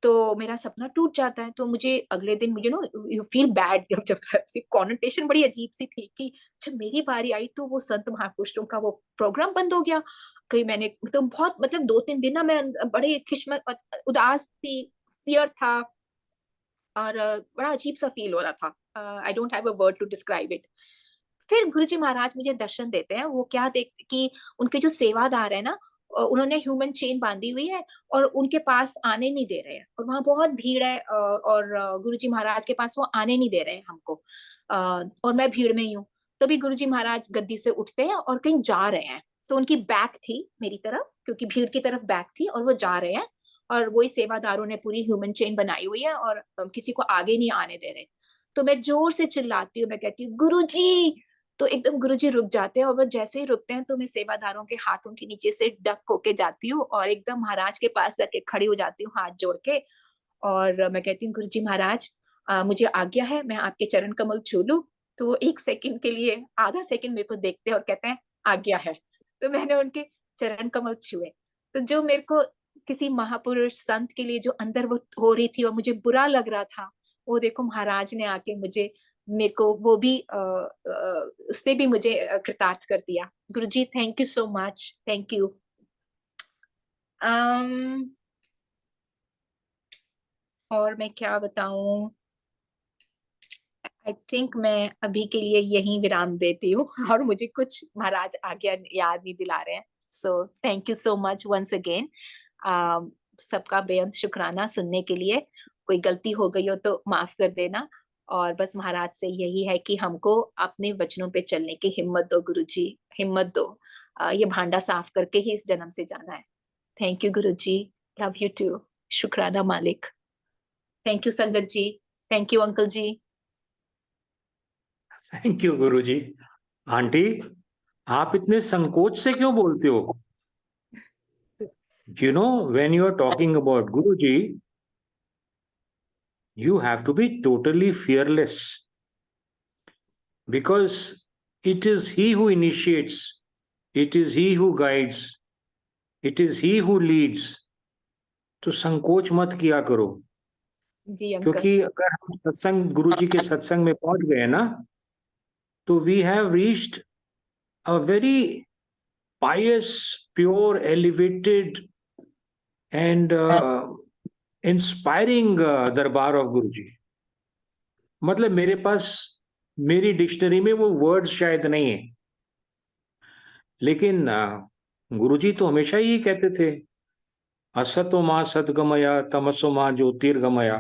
तो मेरा सपना टूट जाता है। तो मुझे अगले दिन, मुझे नो, यू फील बैड, जब से कॉन्टेशन बड़ी अजीब सी थी कि जब मेरी बारी आई तो वो संत महापुरुषों का वो प्रोग्राम बंद हो गया। कहीं मैंने तो बहुत, मतलब 2-3 दिन ना मैं बड़े किस्मत उदास थी, फियर था, और बड़ा अजीब सा फील हो रहा था। I don't have a word to describe it. फिर गुरुजी महाराज मुझे दर्शन देते हैं। वो क्या देख कि उनके जो सेवादार है ना, उन्होंने ह्यूमन चेन बांधी हुई है और उनके पास आने नहीं दे रहे हैं, और वहां बहुत भीड़ है, और गुरुजी महाराज के पास वो आने नहीं दे रहे हैं हमको, और मैं भीड़ में ही हूँ। तो भी गुरुजी महाराज गद्दी से उठते हैं और कहीं जा रहे हैं। तो उनकी बैक थी मेरी तरफ, क्योंकि भीड़ की तरफ बैक थी, और वो जा रहे हैं, और वही सेवादारों ने पूरी ह्यूमन चेन बनाई हुई है, और किसी को आगे नहीं आने दे रहे। तो मैं जोर से चिल्लाती हूँ, मैं कहती हूँ गुरुजी। तो एकदम गुरुजी रुक जाते हैं, और वो जैसे ही रुकते हैं तो मैं सेवादारों के हाथों के नीचे से डक होके जाती हूँ, और एकदम महाराज के पास जाके खड़ी हो जाती हूँ हाथ जोड़ के। और मैं कहती हूँ गुरुजी महाराज, मुझे आज्ञा है, मैं आपके चरण कमल छू लूं। तो वो 1 सेकंड के लिए, आधा सेकंड मेरे को देखते हैं और कहते हैं आज्ञा है। तो मैंने उनके चरण कमल छुए। तो जो मेरे को किसी महापुरुष संत के लिए जो अंदर वो हो रही थी और मुझे बुरा लग रहा था, वो देखो महाराज ने आके मुझे, मेरे को वो भी उससे भी मुझे कृतार्थ कर दिया। Guruji, thank you so much, thank you. और मैं क्या बताऊं, आई थिंक मैं अभी के लिए यहीं विराम देती हूँ। और मुझे कुछ महाराज आज्ञा याद नहीं दिला रहे हैं। So thank you so much once again. सबका बेअंत शुक्राना सुनने के लिए। कोई गलती हो गई हो तो माफ कर देना। और बस महाराज से यही है कि हमको अपने वचनों पे चलने की हिम्मत दो गुरुजी, हिम्मत दो। ये भांडा साफ करके ही इस जन्म से जाना है। Thank you Guruji, love you too. शुक्राना मालिक। Thank you sangat ji, thank you uncle ji. Thank you Guruji. Aunty, आप इतने संकोच से क्यों बोलते हो? You know, when you are talking about Guruji, you have to be totally fearless, because it is He who initiates, it is He who guides, it is He who leads. तो संकोच मत किया करो, जी अंकल। क्योंकि अगर हम सत्संग, गुरुजी के सत्संग में पहुंच गए ना, तो we have reached a very pious, pure, elevated and inspiring दरबार ऑफ गुरुजी। मतलब मेरे पास, मेरी डिक्शनरी में वो वर्ड शायद नहीं है, लेकिन गुरुजी तो हमेशा ही कहते थे, असतो मां सद्गमया, तमसो मां ज्योतिर्गमया,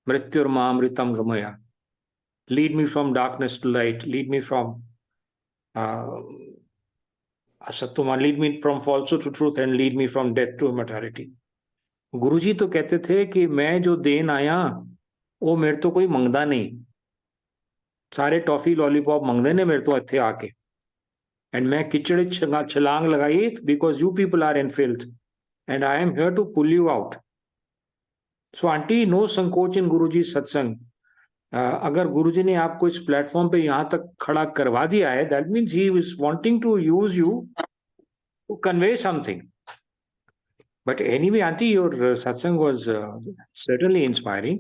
मृत्युर्मां अमृतम गमया। Lead me from darkness to light, lead me from असतो मां, lead me from falsehood to truth, and lead me from death to immortality. Guruji तो कहते थे कि मैं जो देन आया, वो मेरे तो कोई मंगदा नहीं, सारे टॉफी लॉलीपॉप मंगदे ने मेरे तो इत्थे आके, एंड मैं किचड़े छलांग लगाई, because you people are in filth and I am here to pull you out. So auntie, no संकोच इन गुरुजी सत्संग। अगर गुरुजी ने आपको इस प्लेटफॉर्म पे यहाँ तक खड़ा करवा दिया है, that means he is wanting to use you to convey something. But anyway, auntie, your satsang was certainly inspiring.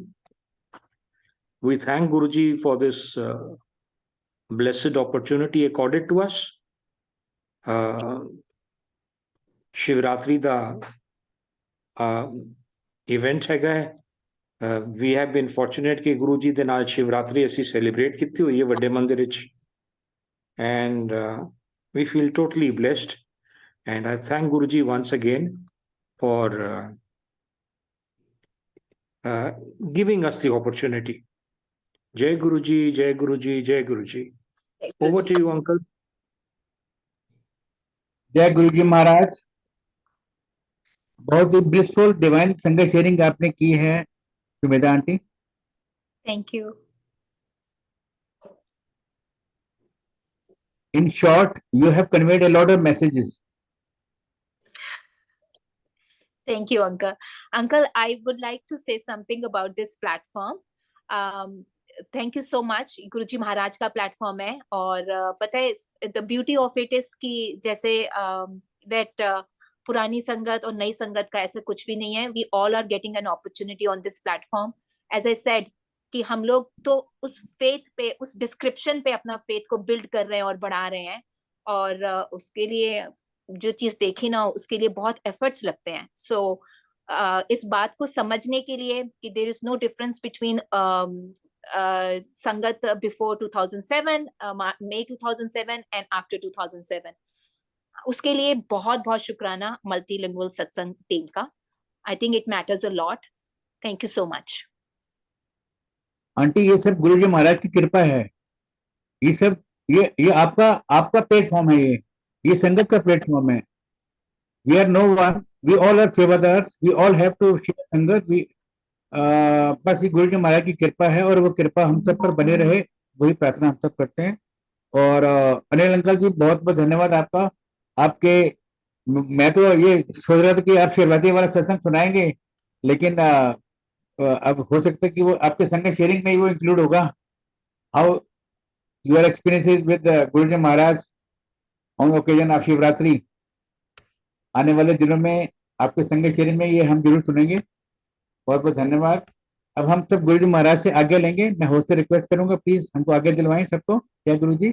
We thank Guruji for this blessed opportunity accorded to us. Shivratri da event हैगा है। We have been fortunate कि गुरुजी दे नाल शिवरात्रि ਅਸੀਂ celebrate ਕੀਤੀ ਹੋਈ ਹੈ ਵੱਡੇ ਮੰਦਿਰ ਵਿੱਚ, and we feel totally blessed, and I thank Guruji once again for giving us the opportunity. Jai Guruji, Jai Guruji, Jai Guruji. Over to you, uncle. जय गुरु जी महाराज। बहुत ही ब्लिसफुल डिवाइन संगत शेयरिंग आपने की है Sumedha aunty. Thank you. In short, you have conveyed a lot of messages. Thank you, Uncle. Uncle, I would like to say something about this platform. Thank you so much. गुरुजी महाराज का प्लेटफॉर्म है और पता है the beauty of it is कि जैसे that पुरानी संगत और नई संगत का ऐसा कुछ भी नहीं है. We all are getting an opportunity on this platform. As I said, कि हम लोग तो उस faith पे, उस description पे अपना faith को build कर रहे हैं और बढ़ा रहे हैं और उसके लिए जो चीज देखी ना उसके लिए बहुत एफर्ट्स लगते हैं. सो इस बात को समझने के लिए कि there is no difference between संगत बिफोर 2007, मई 2007 एंड आफ्टर 2007, उसके लिए बहुत बहुत शुक्राना मल्टीलिंगुअल सत्संग टीम का. I think it matters a lot. Thank you so much. Aunty, ये सब गुरुजी महाराज की कृपा है. ये सब ये आपका प्लेटफॉर्म है. ये संगत का प्लेटफॉर्म है. We are no one, we all are sevadars, we all have to share sangat. बस ये गुरुजी महाराज की कृपा है और वो कृपा हम सब पर बने रहे, वही प्रार्थना हम सब करते हैं. और अनिल अंकल जी, बहुत बहुत धन्यवाद आपका. आपके मैं तो ये सोच रहा था कि आप शिवरात्रि वाला सत्संग सुनाएंगे, लेकिन अब हो सकता है कि वो आपके संग शेयरिंग में ही वो इंक्लूड होगा. How your experiences with Guruji Maharaj on occasion of Shivratri. आने वाले दिनों में आपके संग शेयरिंग में ये हम जरूर सुनेंगे. बहुत बहुत धन्यवाद. अब हम सब गुरुजी महाराज से आज्ञा लेंगे. मैं होस्ट से रिक्वेस्ट करूंगा, प्लीज हमको आज्ञा दिलवाएं सबको. जय गुरु जी.